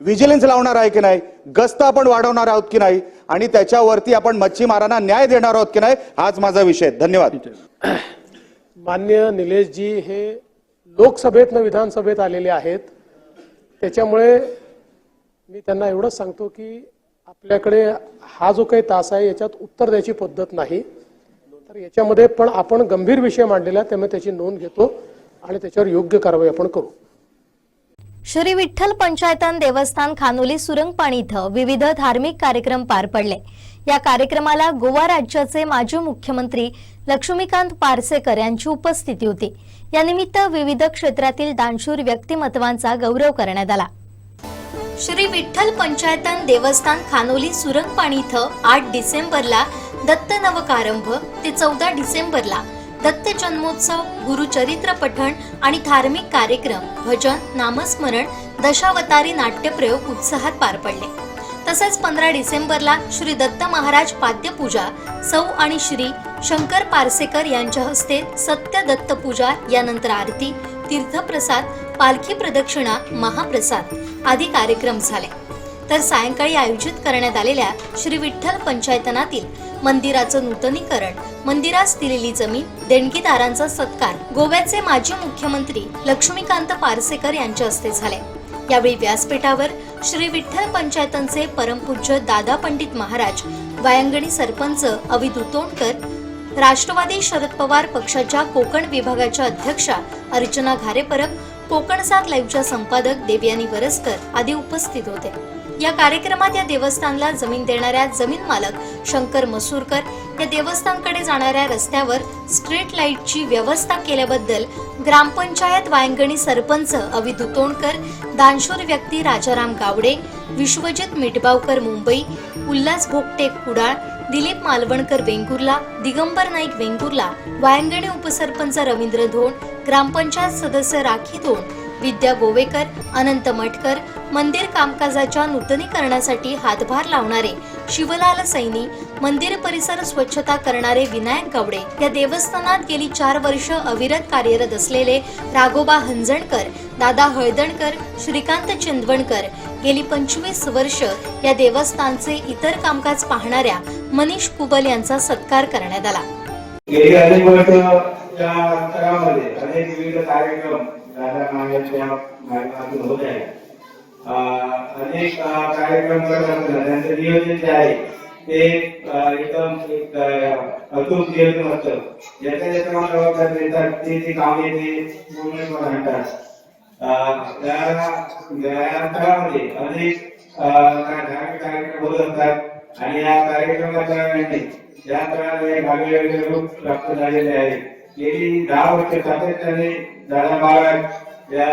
व्हिजिलन्स लावणार आहे की नाही, गस्त आपण वाढवणार आहोत की नाही आणि त्याच्यावरती आपण मच्छीमारांना न्याय देणार आहोत की नाही, हाच माझा विषय. धन्यवाद. मान्य निलेशजी हे लोकसभेतनं विधानसभेत आलेले आहेत, त्याच्यामुळे मी त्यांना एवढंच सांगतो की आपल्याकडे हा जो काही तास आहे याच्यात उत्तर द्यायची पद्धत नाही, तर याच्यामध्ये पण आपण गंभीर विषय मांडलेला आहे, त्यामुळे त्याची नोंद घेतो आणि त्याच्यावर योग्य कारवाई आपण करू. श्री विठ्ठल पंचायतन देवस्थान खानोली सुरंगपाणी इथं विविध धार्मिक कार्यक्रम पार पडले. या कार्यक्रमाला गोवा राज्याचे माजी मुख्यमंत्री लक्ष्मीकांत पार्सेकर यांची उपस्थिती होती. यानिमित्त विविध क्षेत्रातील दानशूर व्यक्तिमत्वांचा गौरव करण्यात आला. श्री विठ्ठल पंचायतन देवस्थान खानोली सुरंगपाणी इथं 8 डिसेंबरला दत्त नवकारंभ ते 14 डिसेंबरला दत्त जन्मोत्सव, गुरुचरित्र पठण आणि धार्मिक कार्यक्रम, भजन, नामस्मरण, दशावतारी नाट्यप्रयोग उत्साहात पार पडले. तसेच 15 डिसेंबरला श्री दत्त महाराज पाद्यपूजा, सौ आणि श्री शंकर पार्सेकर यांच्या हस्ते सत्य दत्त पूजा, यानंतर आरती, तीर्थप्रसाद, पालखी प्रदक्षिणा, महाप्रसाद आदी कार्यक्रम झाले. तर सायंकाळी आयोजित करण्यात आलेल्या श्री विठ्ठल पंचायतनातील मंदिराचं नूतनीकरण, मंदिरास दिलेली जमीन, देणगीदारांचा सत्कार गोव्याचे माजी मुख्यमंत्री लक्ष्मीकांत पार्सेकर यांच्या हस्ते झाले. यावेळी व्यासपीठावर श्री विठ्ठल पंचायतनचे परमपूज्य दादा पंडित महाराज, वायंगणी सरपंच अविदू तोंडकर, राष्ट्रवादी शरद पवार पक्षाच्या कोकण विभागाच्या अध्यक्षा अर्चना घारेपरब, कोकण 7 लाईव्हच्या संपादक देवयानी वरसकर आदी उपस्थित होते. या कार्यक्रमात या देवस्थानला जमीन देणाऱ्या जमीन मालक शंकर मसूरकर, या देवस्थानकडे जाणाऱ्या रस्त्यावर स्ट्रीट लाईटची व्यवस्था केल्याबद्दल ग्रामपंचायत वायंगणी सरपंच अविदू तोंडकर, दानशूर व्यक्ती राजाराम गावडे, विश्वजित मिठबावकर मुंबई, उल्हास भोगटे कुडाळ, दिलीप मालवणकर वेंगुर्ला, दिगंबर नाईक वेंगुर्ला, वायंगणी उपसरपंच रवींद्र धोण, ग्रामपंचायत सदस्य राखी धोण, विद्या गोवेकर, अनंत मटकर, मंदिर कामकाजाच्या नूतनीकरणासाठी हातभार लावणारे शिवलाल सैनी, मंदिर परिसर स्वच्छता करणारे विनायक गावडे, या देवस्थानात गेली 4 वर्ष अविरत कार्यरत असलेले राघोबा हंजणकर, दादा हळदणकर, श्रीकांत चिंदवणकर, गेली 25 वर्ष या देवस्थानचे इतर कामकाज पाहणाऱ्या मनीष कुबल यांचा सत्कार करण्यात आला. गेली अनेक वर्ष त्या अंतरामध्ये अनेक विविध कार्यक्रम दादा महाराजांच्या माध्यमातून होत आहेत. अनेक कार्यक्रम करत असताना त्यांचं नियोजन जे आहे ते एकदम एक अचूक नियोजन असतं. ज्याच्या जबाबदारी देतात ते कामे ते पूर्णपणे आणतात. त्या अंतरामध्ये अनेक धार्मिक कार्यक्रम होत असतात आणि या कार्यक्रमाच्या या अंतराला भागीदारी रूप प्राप्त झालेले आहे. गेली 10 वर्ष सातत्याने दादा महाराज या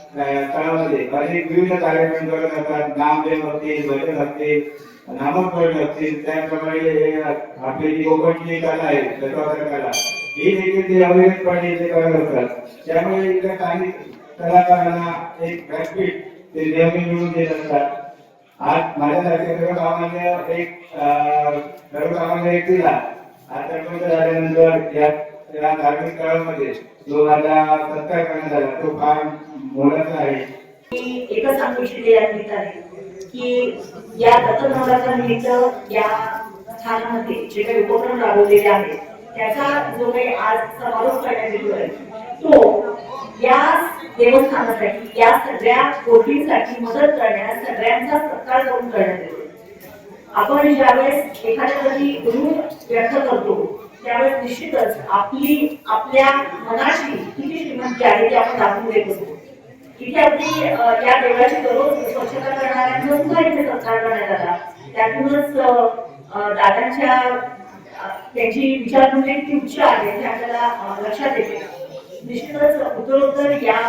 स्थळामध्ये अनेक विविध कार्यक्रम करत असतात. नामदेव असतील, भजन असतील, नामस्मरण असतील, त्याप्रमाणे आपली जी कोकणची कला आहे दशावतार कला ही देखील ते अविरतपणे ते करत असतात. त्यामुळे इतर काही कलाकारांना एक व्यासपीठ ते नेहमी मिळवून देत असतात. आज माझ्यासारख्या सर्वसामान्य व्यक्तीला आज सरपंच झाल्यानंतर या धार्मिक स्थळामध्ये जो माझा सत्कार करण्यात आला तो फार मोलाचा आहे. एकच सांगू इच्छिते या निमित्ताने की या दत्तनवरात्रा निमित्त या स्थानामध्ये जे काही उपक्रम राबवलेले आहेत त्याचा जो काही आज समारोप करण्यात येतोय तो या देवस्थानासाठी या सगळ्या गोष्टींसाठी मदत करण्यास सगळ्यांचा सत्कार करून करण्यात येतो. आपण ज्यावेळेस एखाद्यासाठी ऋण व्यक्त करतो त्यावेळेस निश्चितच आपल्या मनाची किती श्रीमंती आहे ते आपण दाखवून देत असतो. इथे अगदी या देवळाची दररोज स्वच्छता करणाऱ्यांचा सुद्धा इथे सत्कार करण्यात आला. त्यातूनच दादांच्या त्यांची विचारप्रणाली किती उच्च आहे हे आपल्याला लक्षात येते. निश्चितच उत्तरोत्तर या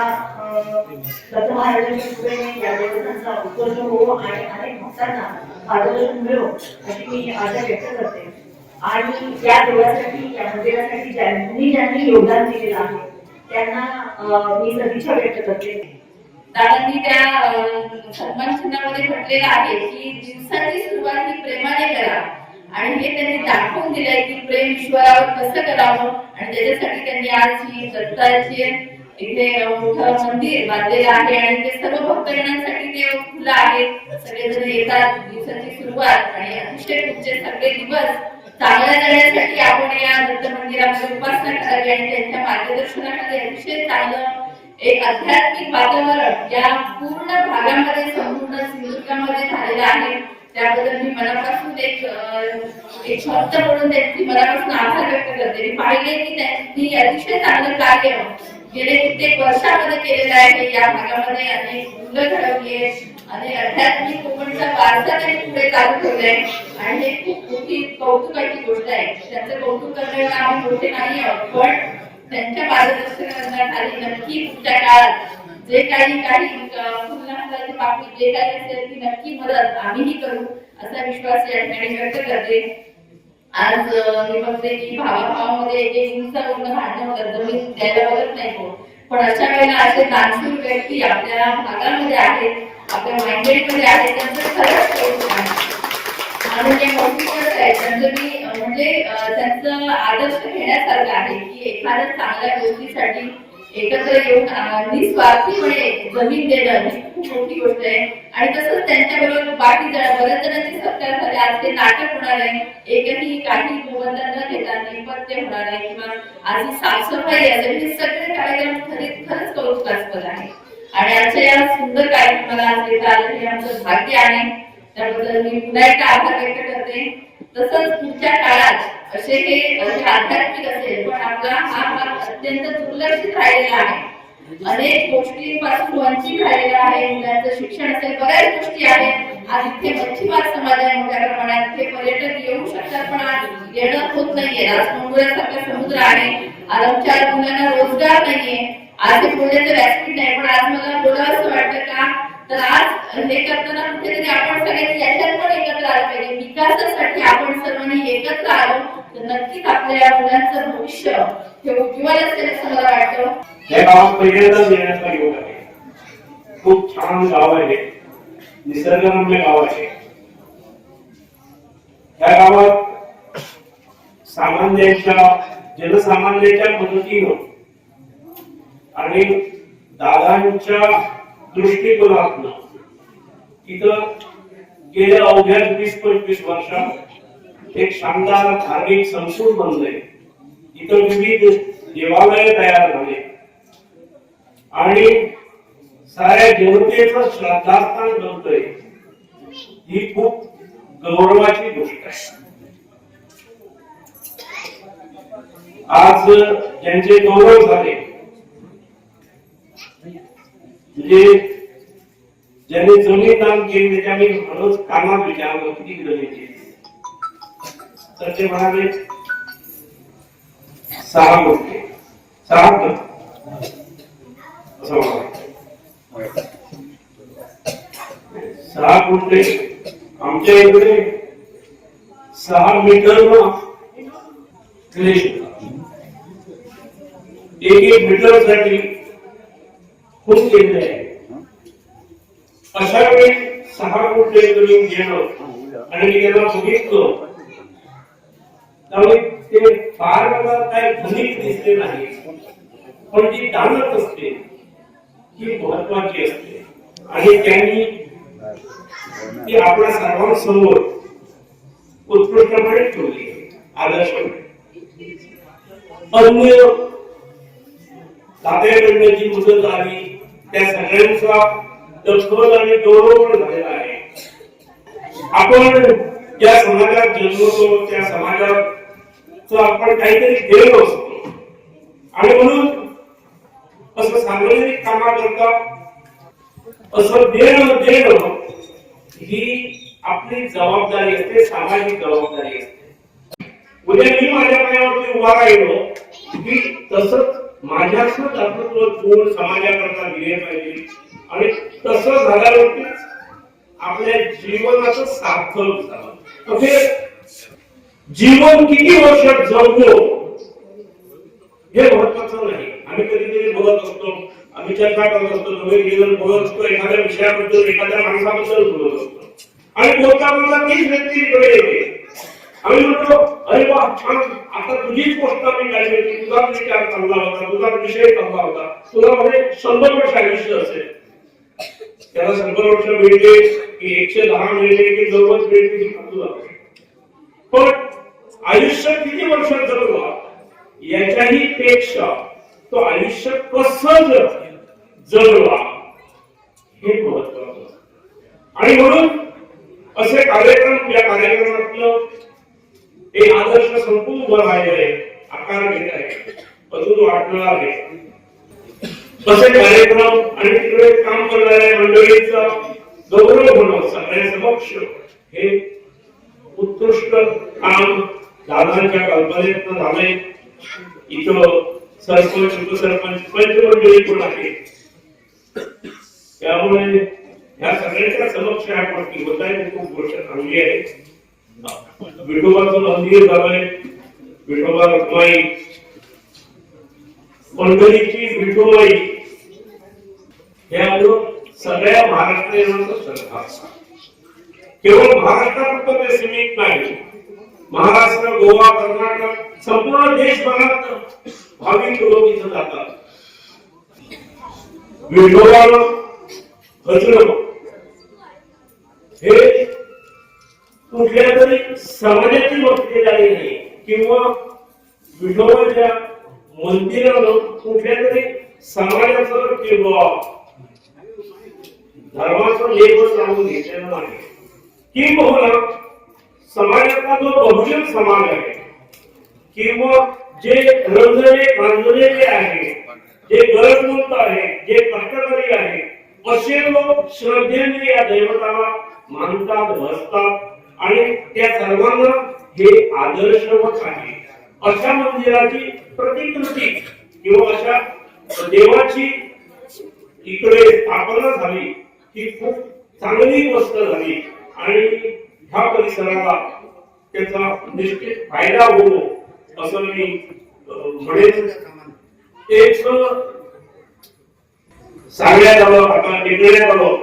दत्त महाराजांच्या कृपेने या देवस्थानचा उत्कर्ष हो आणि अनेक भक्तांना मार्गदर्शन मिळो अशी मी आशा व्यक्त करते. आणि या देवळासाठी या मंदिरासाठी ज्यांनी योगदान दिलेलं आहे त्यांना मी सदिच्छा व्यक्त करते. दादांनी त्या सन्मान चिन्हामध्ये म्हटलेलं आहे की दिवसाची सुरुवात ही प्रेमाने करा आणि हे त्यांनी दाखवून दिलंय की प्रेम ईश्वरावर कसं करावं आणि त्याच्यासाठी त्यांनी आज ही दत्ताची इथे मोठं मंदिर बांधलेलं आहे आणि ते सर्व भक्तजनांसाठी ते खुलं आहे. सगळेजण येतात. दिवसाची सुरुवात आणि अतिशय पुढचे सगळे दिवस चांगल्या जाण्यासाठी आपण या दत्त मंदिरामध्ये उपासना करावी आणि त्यांच्या मार्गदर्शनाखाली अतिशय चांगलं एक आध्यात्मिक वातावरण या पूर्ण भागामध्ये संपूर्ण सिंधुदुर्गामध्ये झालेलं आहे. त्याबद्दल मी मनापासून एक शब्द म्हणून त्यांची मनापासून आभार व्यक्त करते. मी पाहिले की त्यांनी अतिशय चांगलं कार्य गेले कित्येक वर्षामध्ये केलेलं आहे. या भागामध्ये अनेक मुलं घडवली आहेत आणि आध्यात्मिक कोकणचा वारसा त्यांनी पुढे चालू ठेवलाय आणि हे खूप मोठी कौतुकाची गोष्ट आहे. त्यांचं कौतुक करण्याला आम्ही मोठे नाही आहोत, पण त्यांच्या मार्गदर्शनाखाली नक्की पुढच्या काळात जे काही फुलनाची पापडी जे काही असेल ती नक्की मदत आम्हीही करू असा विश्वास या ठिकाणी व्यक्त करते. आज मी बघते की भावाभावामध्ये एक दिवसावरून भांडण होतं, जमीन द्यायला बघत नाही कोण, पण अशा वेळेला असे दानशूर व्यक्ती आपल्या भागामध्ये आहेत, आपल्या माइंडेडमध्ये आहेत, त्यांचं खरंच कौतुक आहे. आणि जे मोठीकडे आहेत त्यांचं मी म्हणजे त्यांचं आदर्श घेण्यासारखं आहे की एखाद्या चांगल्या गोष्टीसाठी एकत्र येऊन निस्वार्थीपणे जमीन देणं ही खूप मोठी गोष्ट आहे. आणि तसंच त्यांच्याबरोबर बाकी बऱ्याच जणांचे सत्कार झाले. आज ते नाटक होणार आहे, एकही काही मोबदला न घेता नेपथ्य होणार आहे किंवा आज साफसफाई असेल, हे सगळे कार्यक्रम खरंच कौतुकास्पद आहे. आणि आजच्या या सुंदर कार्यक्रमाला आज येता आलं हे आमचं भाग्य आहे. त्याबद्दल मी पुन्हा एकदा आभार व्यक्त करते. तसंच पुढच्या काळात असे हे आध्यात्मिक असेल पण आपला हा भाग अत्यंत दुर्लक्षित राहिलेला आहे. अनेक गोष्टींपासून वंचित राहिलेला आहे. मुलांचं शिक्षण असेल, बऱ्याच गोष्टी आहेत. आज इथे मच्छीमार समाज आहे मोठ्या प्रमाणात, इथे पर्यटक येऊ शकतात पण आज येणं होत नाहीये. आज मंगळासारखा समुद्र आहे, आज आमच्या मुलांना रोजगार नाहीये. आज हे बोलण्याचं व्यासपीठ नाही, पण आज मला बोलावंसं वाटतं का तर आज हे करताना कुठेतरी आपण सगळ्यांनी याच्यात पण एकत्र आलं पाहिजे. विकासासाठी आपण सर्वांनी एकत्र आलो तर नक्कीच आपल्या मुलांचं भविष्य हे उज्ज्वल असेल असं मला वाटतं. या गावात पहिल्यांदाच येण्याचा योग आहे. खूप छान गाव आहे, निसर्गरम्य गाव आहे. या गावात जनसामान्यांच्या मदतीनं आणि दादांच्या दृष्टिकोनातून इथं गेल्या अवघ्या 20-25 वर्षात एक शानदार धार्मिक संकुल बनलंय. इथं विविध देवालय तयार झाले आणि साऱ्या जनतेचं श्रद्धास्थान बनतंय. ही खूप गौरवाची गोष्ट आहे. आज ज्यांचे गौरव झाले म्हणजे ज्यांनी जमीन दान केली त्याच्या मी रोज कामात विचारलं किती जमीन तर ते म्हणाले 6 गुंठे 6 गुंठे. आमच्या इकडे 6 मीटर क्लेश एक मीटर साठी खूप केंद्र आहे. अशा वेळी 6 गुंठे जमीन घेणं आणि मी त्यांना बघितलं त्यामुळे ते फार मला काय धनिक दिसले नाही, पण जी दानत असते ही महत्वाची असते आणि त्यांनी ती आपल्या सर्वांसमोर उत्कृष्टपणे ठेवली आदर्शपणे. अन्य तात्याकडनं जी मदत आली त्या सगळ्यांचा दखल आणि गौरव झालेला आहे. आपण ज्या समाजात जन्मतो त्या समाजात आपण काहीतरी देव असतो आणि म्हणून असं सार्वजनिक कामाकरता असं देणं ही आपली जबाबदारी असते, सामाजिक जबाबदारी असते. उद्या मी माझ्या पायावरती उभा राहिलो की तसंच माझ्याच दातृत्व गुण समाजाकरता दिले पाहिजे आणि तसं झाल्यावरती आपल्या जीवनाचं सार्थक झालं. म्हणजे जीवन किती वर्ष जगलो हे महत्वाचं नाही. आम्ही कधीतरी बोलत असतो, आम्ही चर्चा करत असतो, दोघे बोलत असतो, एखाद्या विषयाबद्दल एखाद्या माणसाबद्दल बोलत असतो आणि बोलता बोलता तीच व्यक्ती इकडे येते. आम्ही म्हणतो अरे वा छान, आता तुझीच गोष्ट मी काढली होती, तुझाच विचार चांगला होता, तुझाच विषय चांगला होता, तुला मध्ये 100 वर्ष आयुष्य असेल. त्याला 100 वर्ष मिळते की 110 मिळते की 90 मिळते की तुला, पण आयुष्य किती वर्ष जगला याच्याही पेक्षा तो आयुष्य कसं जगला हे महत्वाचं. आणि म्हणून असे कार्यक्रम, या कार्यक्रमातलं एक आदर्श संपूर्ण उभं राहिले आहे, आकार घेत आहे, अजून वाटणार आहे. असे कार्यक्रम आणि तिकडे काम करणाऱ्या मंडळींचा गौरव होणं सगळ्या समक्ष हे उत्कृष्ट काम दादांच्या कल्पनेतून झाले. इथं सरपंच, उपसरपंच, पंचमंडळी पण आहे. त्यामुळे ह्या सगळ्यांच्या समक्ष या गोष्टी होत आहेत, खूप गोष्ट चांगली आहे. विठोबाचं मंदिर झालंय, विठोबा रखमाई, पंढरीची विठोबाई, यामुळं सगळ्या महाराष्ट्रीयांचा श्रद्धा. केवळ महाराष्ट्रात ते सीमित नाही, महाराष्ट्र, गोवा, कर्नाटक, संपूर्ण देशभरात भाविक लोक इथं जातात. विठोबाला भजन हे कुठल्या तरी समाजाची गोष्ट झाली नाही किंवा विठोबाच्या मंदिरानं कुठल्या तरी समाजाचं किंवा धर्माचं लेबल लावून घेतलेलं नाही. किंवा समाजातला जो बहुजन समाज आहे किंवा जे रंजलेले आहे, जे गरजवंत आहे, जे कष्टकरी आहे, असे लोक श्रद्धेने या दैवताला मानतात, भजतात आणि त्या सर्वांना हे आदर्शवत आहे. अशा मंदिराची प्रतिकृती किंवा अशा देवाची इकडे स्थापना झाली ही खूप चांगली गोष्ट झाली आणि ह्या परिसराला त्याचा निश्चित फायदा होतो असं मी म्हणेन. एक सांगण्यात आलं, आता टिकवण्यात आलं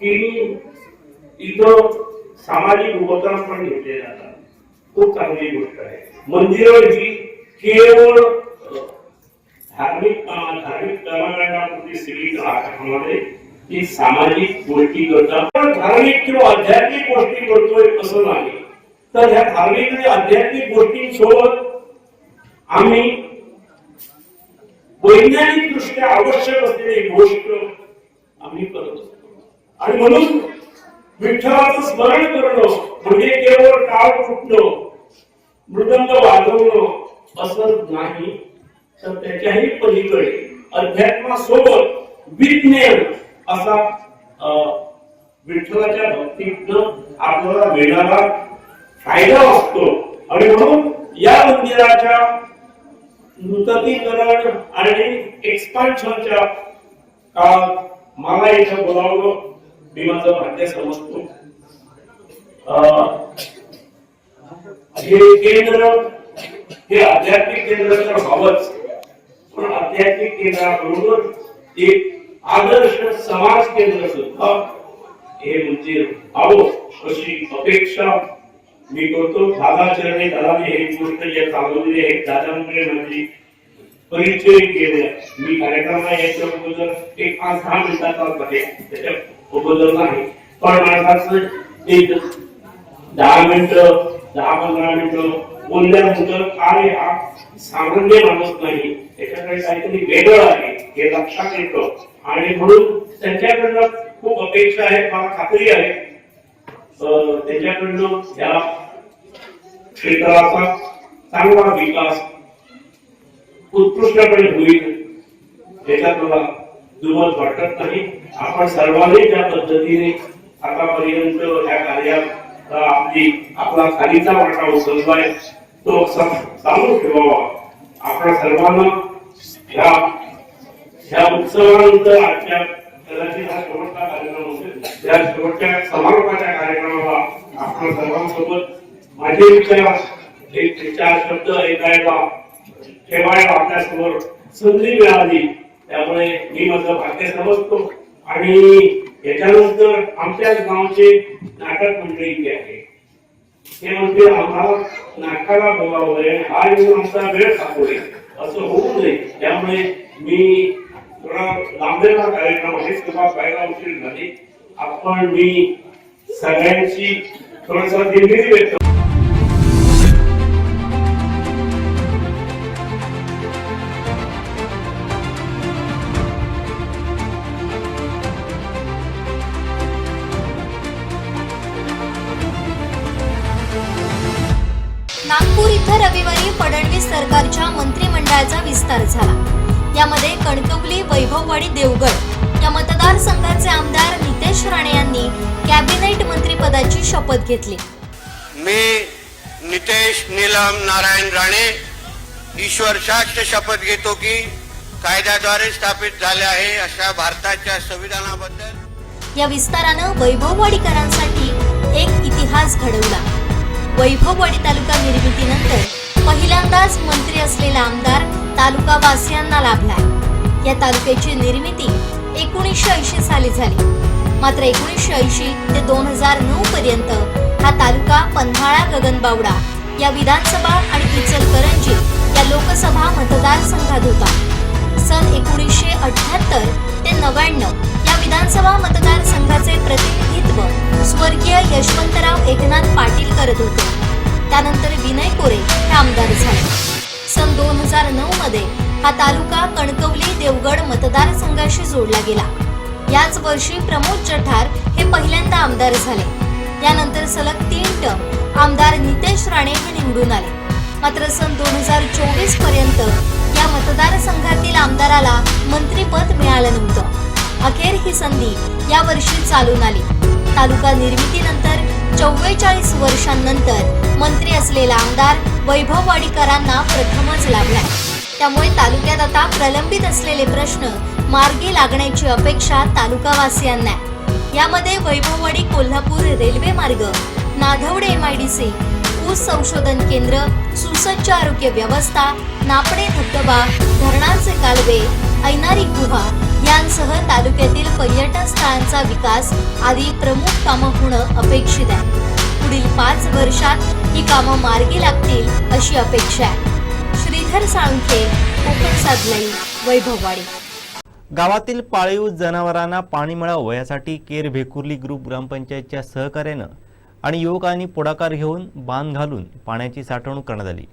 की इथं सामाजिक उपक्रम पण घेतले जातात. खूप चांगली गोष्ट आहे. मंदिरं ही केवळ धार्मिक कर्मकांडापुरती सीमित राहण्यामध्ये ती सामाजिक गोष्टी करतात. धार्मिक किंवा आध्यात्मिक गोष्टी करतोय असं नाही, तर ह्या धार्मिक आणि आध्यात्मिक गोष्टींसोबत आम्ही वैज्ञानिक दृष्ट्या आवश्यक असलेली गोष्ट आम्ही करतो. आणि म्हणून विठ्ठलाचं स्मरण करणं म्हणजे केवळ टाळ फुटणं, मृदंग वाजवणं असं नाही, तर त्याच्याही पलीकडे अध्यात्मासोबत विज्ञान असा विठ्ठलाच्या भक्तीतनं आपल्याला मिळणारा फायदा असतो. आणि म्हणून या मंदिराच्या नूतनीकरण आणि एक्सपान्शनच्या काळात मला इथं बोलावलं, मी माझं भाग्य समजतो. हे केंद्र हे आध्यात्मिक केंद्र तर व्हावंच, पण आध्यात्मिक केंद्राबरोबर एक आदर्श समाज केंद्र सुद्धा हे मंदिर व्हावं अशी अपेक्षा मी करतो. दादाचरणी दादाने हे गोष्ट जे चालवलेली आहे, दादांकडे माझी परिचय केले. मी कार्यक्रमाला याच्याबद्दल एक 5-10 मिनिटाचा आहे, त्याच्याबद्दल नाही, पण माझं एक 10 मिनिटं 10-15 मिनिटं बोलल्यानंतर काय हा सामान्य माणूस नाही, त्याच्याकडे काहीतरी वेगळं आहे हे लक्षात येतं. आणि म्हणून त्यांच्याकडनं खूप अपेक्षा आहे, मला खात्री आहे त्याच्याकडनं या क्षेत्राचा चांगला विकास उत्कृष्टपणे होईल, त्याच्यात मला दुमत वाटत नाही. आपण सर्वांनी ज्या पद्धतीने आतापर्यंत या कार्यात आपला खालीचा वाटा उचललाय तो चालू ठेवावा. आपण सर्वांना ह्या उत्सवानंतर आजच्या कदाचित हा शेवटचा कार्यक्रम असेल, या शेवटच्या समारोपाच्या कार्यक्रमाला आपण सर्वांसोबत माझे विचार एक चार शब्द ऐकायला ठेवायला आपल्यासमोर संधी मिळाली. त्यामुळे मी माझं भाग्य समजतो. आणि याच्यानंतर आमच्याच गावचे नाटक मंडळी इथे आहे, ते म्हणते आम्हाला नाटकाला बोलावलंय, हा येऊन आमचा वेळ सापडे, असं होऊ नये. त्यामुळे मी थोडा लांबलेला कार्यक्रम आहे, सुद्धा पाहायला उशीर झाली. मी सगळ्यांची थोडासा दिलगिरी व्यक्त नागपूर इथं रविवारी फडणवीस सरकारच्या मंत्रिमंडळाचा विस्तार झाला. यामध्ये कणकवली, वैभववाडी, देवगड या मतदारसंघाचे आमदार नितेश राणे यांनी कॅबिनेट मंत्रिपदाची शपथ घेतली. मी नितेश नीलम नारायण राणे ईश्वर शास्त्र शपथ घेतो की कायद्याद्वारे स्थापित झाले आहे अशा भारताच्या संविधानाबद्दल. या विस्तारानं वैभववाडीकरांसाठी एक इतिहास घडवला. वैभववाडी तालुका निर्मितीनंतर पहिल्यांदाच मंत्री असलेला आमदार तालुकावासियांना लाभलाय. या तालुक्याची निर्मिती 1980 साली झाली. मात्र 1980 ते 2009 पर्यंत हा तालुका पन्हाळा, गगनबावडा या विधानसभा आणि इचलकरंजी या लोकसभा मतदारसंघात होता. सन 1978 ते 99 या विधानसभा मतदारसंघाचे प्रतिनिधित्व स्वर्गीय यशवंतराव एकनाथ पाटील करत होते. त्यानंतर विनय कोरे हे आमदार झाले. सन 2009 मध्ये हा तालुका कणकवली, देवगड मतदारसंघाशी जोडला गेला. याच वर्षी प्रमोद चठार हे पहिल्यांदा आमदार झाले. यानंतर सलग 3 टर्म आमदार नितेश राणे हे निवडून आले. मात्र सन 2024 पर्यंत या मतदारसंघातील आमदाराला मंत्रिपद मिळालं नव्हतं. अखेर ही संधी या वर्षी चालून आली. तालुका निर्मितीनंतर 44 वर्षांनंतर मंत्री असलेला आमदार वैभववाडीकरांना प्रथमच लाभलाय. त्यामुळे तालुक्यात आता प्रलंबित असलेले प्रश्न मार्गी लागण्याची अपेक्षा तालुकावासियांना आहे. यामध्ये वैभववाडी कोल्हापूर रेल्वे मार्ग, नाधवडे MIDC, ऊस संशोधन केंद्र, सुसज्ज आरोग्य व्यवस्था, नापडे धबधबा, धरणांचे कालवे, ऐनारी गुहा यांसह तालुक्यातील पर्यटन स्थळांचा विकास आदी प्रमुख कामं होणं अपेक्षित आहे. पुढील 5 वर्षात ही कामं मार्गी लागतील अशी अपेक्षा आहे. श्रीधर साळुंखे, कोकण साधलाई, वैभववाडी. गावातील पाळीव जनावरांना पाणी मिळावं यासाठी केर भेकुर्ली ग्रुप ग्रामपंचायतच्या सहकार्यानं आणि युवकांनी पुढाकार घेऊन बांध घालून पाण्याची साठवणूक करण्यात आली.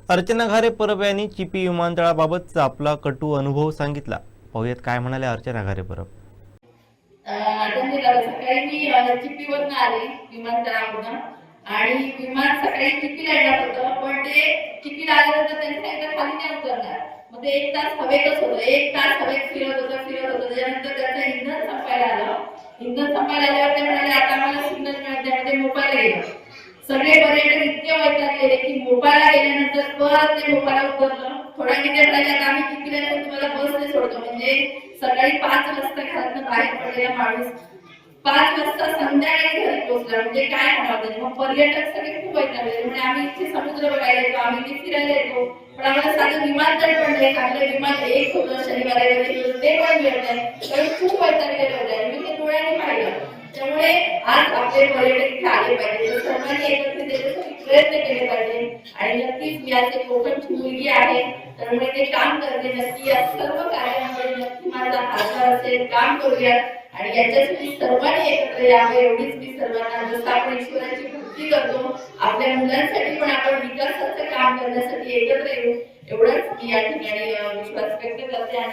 अर्चना घारे परब यांनी चिपी विमानतळाबाबतचा आपला कटू अनुभव सांगितला. पाहूयात काय म्हणाल्या अर्चना घारे परब. सकाळी मी चिपीवरून आले विमानतळावरून आणि विमान सकाळी चिपीला येणार होतं, पण ते चिपीला आल्यानंतर त्यांनी सांगितलं खाली नाही उतरणार. मग ते 1 तास हवेतच होतं, 1 तास हवेत फिरत होतं. त्याच्यानंतर त्याचं इंधन संपायला आलं. इंधन संपायला आल्यावर ते म्हणाले आता आम्हाला सिग्नल मिळत नाही, ते मोबाईलला गेलं. सगळे पर्यटक इतके वैतागलेले की मोबाईलला गेल्यानंतर परत ते मोबाईलला उतरलं. थोड्या मिनिट राहिले आम्ही चिपीला तुम्हाला बसने सोडतो. म्हणजे सकाळी 5 वाजता असलेला माणूस 5 वाजता संध्याकाळी घरी पोहोचला म्हणजे काय होणार तरी. मग पर्यटक सगळे खूप वैतागले, म्हणजे आम्ही इथे समुद्र बघायला येतो, आम्ही इथे फिरायला येतो, पण आम्हाला साधं विमानतळ पण नाही, चांगलं विमान एक होतं शनिवारी ते पण मिळत नाही, कारण खूप वैतागलेलं होतं. मी ते डोळ्यांनी पाहिलं. त्यामुळे आज आपले पर्यटक इथे आले पाहिजे, तर सर्वांनी एकत्रित येण्यासाठी प्रयत्न केले पाहिजे. आणि नक्कीच मी आज एक कोकणची मुलगी आहे, त्यामुळे ते काम करते. नक्की या सर्व कार्यामध्ये नक्की माझा हातभार असेल, काम करूया आणि याच्यासाठी सर्वांनी एकत्र यावं एवढीच मी सर्वांना, जसं आपण ईश्वराची भक्ती करतो आपल्या मुलांसाठी पण आपण विकासाचं काम करण्यासाठी एकत्र येऊ, एवढंच मी या ठिकाणी विश्वास व्यक्त करते.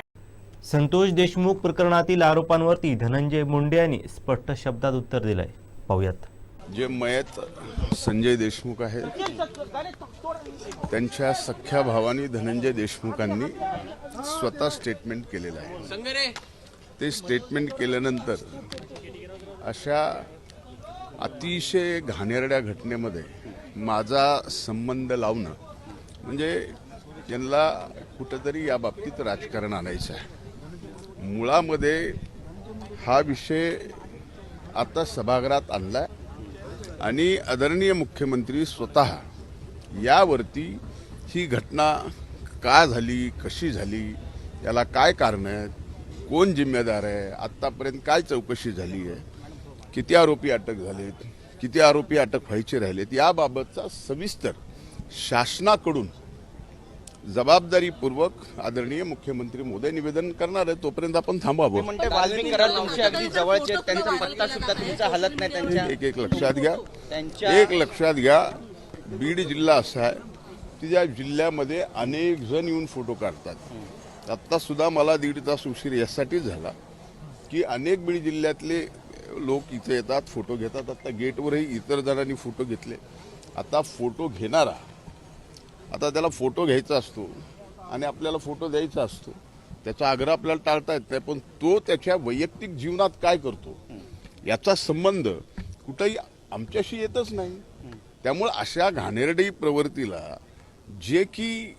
संतोष देशमुख प्रकरणातील आरोपांवरती धनंजय मुंडे यांनी स्पष्ट शब्दात उत्तर दिलंय. पाहूयात. जे मयत संजय देशमुख आहेत त्यांच्या सख्या भावानी धनंजय देशमुखांनी स्वतः स्टेटमेंट केलेलं आहे. ते स्टेटमेंट केल्यानंतर अशा अतिशय घाणेरड्या घटनेमध्ये माझा संबंध लावणं म्हणजे यांना कुठंतरी या बाबतीत राजकारण आणायचं आहे. मुळामध्ये हा विषय आता सभागृहात आणलाय आणि आदरणीय मुख्यमंत्री स्वतः यावरती ही घटना का झाली, कशी झाली, याला काय कारण आहेत, कोण जिम्मेदार आहे, आत्तापर्यंत काय चौकशी झाली आहे, किती आरोपी अटक झालेत, किती आरोपी अटक व्हायचे राहिलेत, याबाबतचा सविस्तर शासनाकडून जबाबदारीपूर्वक आदरणीय मुख्यमंत्री मोदी निवेदन करणार आहे. तोपर्यंत आपण थांबावं. म्हणते वाल्मिक कराड तुमचे अगदी जवळचे, त्यांचा पत्ता सुद्धा तुमचा हलत नाही. त्यांच्या एक लक्षात घ्या बीड जिल्हा असा आहे की ज्या जिल्ह्यामध्ये अनेक जण येऊन फोटो काढतात. आत्ता सुद्धा मला 1.5 तास उशीर यासाठीच झाला की अनेक बीड जिल्ह्यातले लोक इथे येतात, फोटो घेतात. आता गेटवरही इतर जणांनी फोटो घेतले. आता फोटो घेणारा, आता त्याला फोटो घ्यायचा असतो आणि आपल्याला फोटो द्यायचा असतो, त्याचा आग्रह आपल्याला टाळता येत नाही, पण तो त्याच्या वैयक्तिक जीवनात काय करतो याचा संबंध कुठंही आमच्याशी येतच नाही. त्यामुळे अशा घाणेरडी प्रवृत्तीला, जे की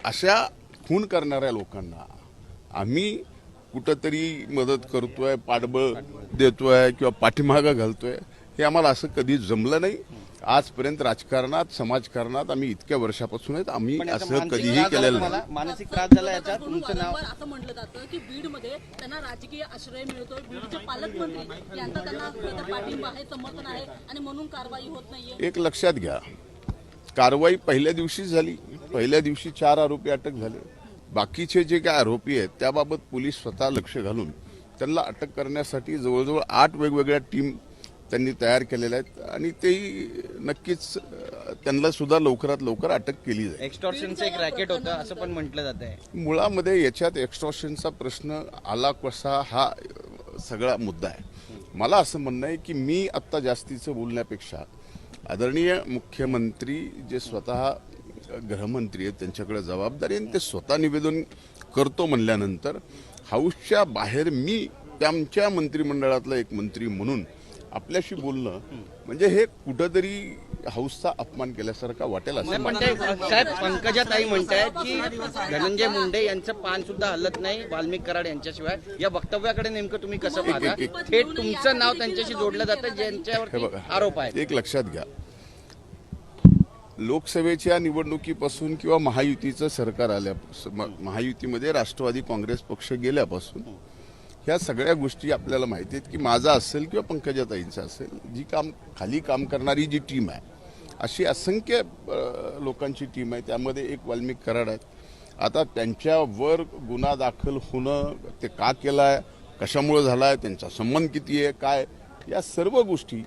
अशा खून करणाऱ्या लोकांना आम्ही कुठंतरी मदत करतोय, पाठबळ देतोय किंवा पाठीमागं घालतोय, हे आम्हाला असं कधी जमलं नाही. आजपर्यंत राजकारणात, समाजकारणात आम्ही इतक्या वर्षापासून आहेत, आम्ही असं कधीही केलेलं नाही. मानसिक त्रास झाला याचा तुमचं नाव असं म्हटलं जातं की बीडमध्ये त्यांना राजकीय आश्रय मिळतोय, बीडचे पालकमंत्री यांचा त्यांना पाठिंबा आहे, समर्थन आहे आणि म्हणून कारवाई होत नाहीये. एक लक्षात घ्या, कारवाई पहिल्या दिवशीच झाली. पहिल्या दिवशी 4 आरोपी अटक झाले. बाकीचे जे काय आरोपी आहेत त्याबाबत पोलीस स्वतः लक्ष घालून त्यांना अटक करण्यासाठी जवळजवळ 8 वेगवेगळ्या टीम त्यांनी तयार केलेल्या आहेत आणि तेही नक्कीच त्यांना सुद्धा लवकरात लवकर अटक केली जाईल. एक्स्टॉर्शनचं एक रॅकेट होतं असं पण म्हटलं जात आहे. मुळामध्ये याच्यात एक्स्टॉर्शनचा प्रश्न आला कसा हा सगळा मुद्दा आहे. मला असं म्हणणं आहे की मी आत्ता जास्तीचं बोलण्यापेक्षा आदरणीय मुख्यमंत्री जे स्वतः गृहमंत्री आहेत त्यांच्याकडे जबाबदारी आणि ते स्वतः निवेदन करतो म्हणल्यानंतर हाऊसच्या बाहेर मी त्यांच्या मंत्रिमंडळातला एक मंत्री म्हणून आपल्याशी बोलणं म्हणजे हे कुठंतरी हाऊसचा अपमान केल्यासारखा वाटेल असं साहेब. पंकजाताई म्हणतायत की धनंजय मुंडे यांचं पान सुद्धा हलत नाही वाल्मिक कराड यांच्याशिवाय. या वक्तव्याकडे नेमकं तुम्ही कसं पाहता? थेट तुमचं नाव त्यांच्याशी जोडलं जातं ज्यांच्यावर आरोप आहे. एक लक्षात घ्या, लोकसभेच्या निवडणुकीपासून किंवा महायुतीचं सरकार आल्यापासून, महायुतीमध्ये राष्ट्रवादी काँग्रेस पक्ष गेल्यापासून ह्या सगळ्या गोष्टी आपल्याला माहिती आहेत की माझा असेल किंवा पंकजाताईंचा असेल, जी खाली काम करणारी जी टीम आहे, अशी असंख्य लोकांची टीम आहे. त्यामध्ये एक वाल्मिक कराड आहेत. आता त्यांच्यावर गुन्हा दाखल होणं, ते का केला आहे, कशामुळे झाला आहे, त्यांचा संबंध किती आहे, काय, या सर्व गोष्टी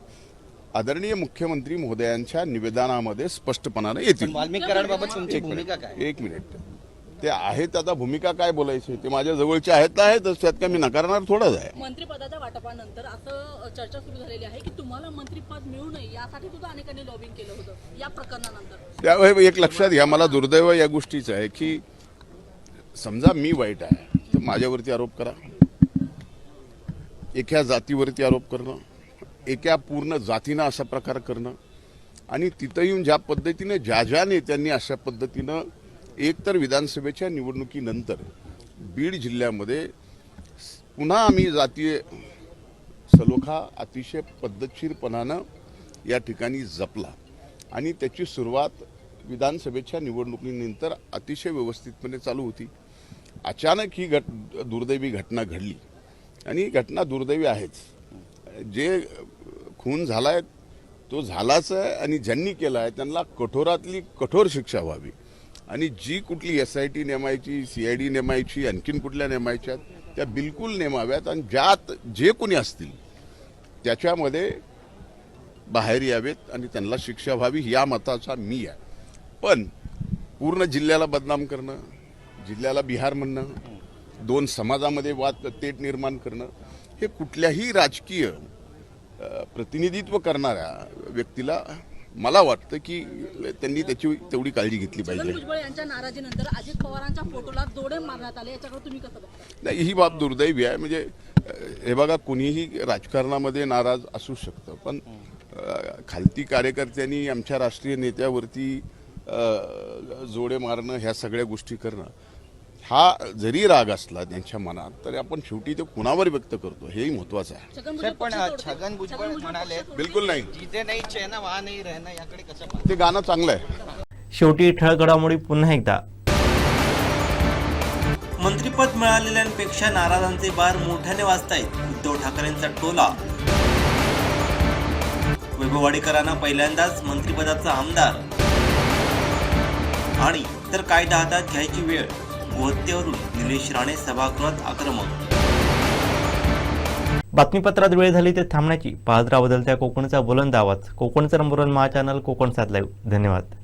आदरणीय मुख्यमंत्री महोदयांच्या निवेदनामध्ये स्पष्टपणाने येतील. वाल्मिक कराडबाबत तुमची भूमिका काय? एक मिनिट, ते आहेत. आता भूमिका काय बोलायची, ते माझ्या जवळचे आहेत तर आहेतच, त्यात काय मी नकारणार थोडाच आहे. मंत्रिपदाच्या वाटपानंतर असं चर्चा सुरू झालेली आहे की तुम्हाला मंत्रिपद मिळू नये यासाठी सुद्धा अनेकांनी लॉबिंग केलं होतं या प्रकरणानंतर. त्यावेळी एक लक्षात घ्या, मला दुर्दैव या गोष्टीचं आहे की समजा मी वाईट आहे तर माझ्यावरती आरोप करा, एका जातीवरती आरोप करणं, एका पूर्ण जातीनं असा प्रकार करणं आणि तिथं येऊन ज्या पद्धतीने ज्या नेत्यांनी अशा पद्धतीनं एकतर विधानसभेच्या निवडणुकीनंतर बीड जिल्ह्यामध्ये पुन्हा आम्ही जातीय सलोखा अतिशय पद्धतशीरपणानं या ठिकाणी जपला आणि त्याची सुरुवात विधानसभेच्या निवडणुकीनंतर अतिशय व्यवस्थितपणे चालू होती. अचानक ही दुर्दैवी घटना घडली आणि ही घटना दुर्दैवी आहेच. जे खून झालाय तो झालाच आहे आणि ज्यांनी केला आहे त्यांना कठोरातली कठोर शिक्षा व्हावी आणि जी कुठली SIT नेमायची, CID नेमायची, आणखीन कुठल्या नेमायच्या त्या बिलकुल नेमाव्यात आणि ज्यात जे कोणी असतील त्याच्यामध्ये बाहेर यावेत आणि त्यांना शिक्षा व्हावी या मताचा मी आहे. पण पूर्ण जिल्ह्याला बदनाम करणं, जिल्ह्याला बिहार म्हणणं, दोन समाजामध्ये वाद तेढ निर्माण करणं हे कुठल्याही राजकीय प्रतिनिधित्व करणाऱ्या व्यक्तीला मला वाटतं की त्यांनी त्याची तेवढी काळजी घेतली छगन पाहिजे. भुजबळ यांच्या नाराजीनंतर अजित पवारांच्या फोटोला जोडे मारण्यात आले, याच्याकडे तुम्ही कसं बघता? नाही, ही बाब दुर्दैवी आहे. म्हणजे हे बघा, कुणीही राजकारणामध्ये नाराज असू शकतं, पण खालती कार्यकर्त्यांनी आमच्या राष्ट्रीय नेत्यावरती जोडे मारणं, ह्या सगळ्या गोष्टी करणं, हा जरी राग असला त्यांच्या मनात तरी आपण शेवटी ते कुणावर व्यक्त करतो हेही महत्वाचं आहे. पण छगन भुजबळ म्हणाले बिलकुल नाही, जिथे नाही चैन वहां नाही रहना, याकडे कसं पाहता? ते गाणं चांगलं आहे. शेवटी ठळक घडामोडी पुन्हा एकदा. मंत्रिपद मिळालेल्यांपेक्षा नाराजांचे बार मोठ्याने वाजतायत. उद्धव ठाकरेंचा टोला. वैभव वाडेकरांना पहिल्यांदाच मंत्रिपदाचा आमदार. आणि तर कायदा हातात घ्यायची वेळ. गोहत्येवरून निलेश राणे सभागृहात आक्रमक. बातमीपत्रात वेळ झाली ते थांबण्याची. पाहत राहा बदलत्या कोकणचा बुलंद आवाज. कोकणचा नंबर 1 महा चॅनल कोकण 7 लाईव्ह. धन्यवाद.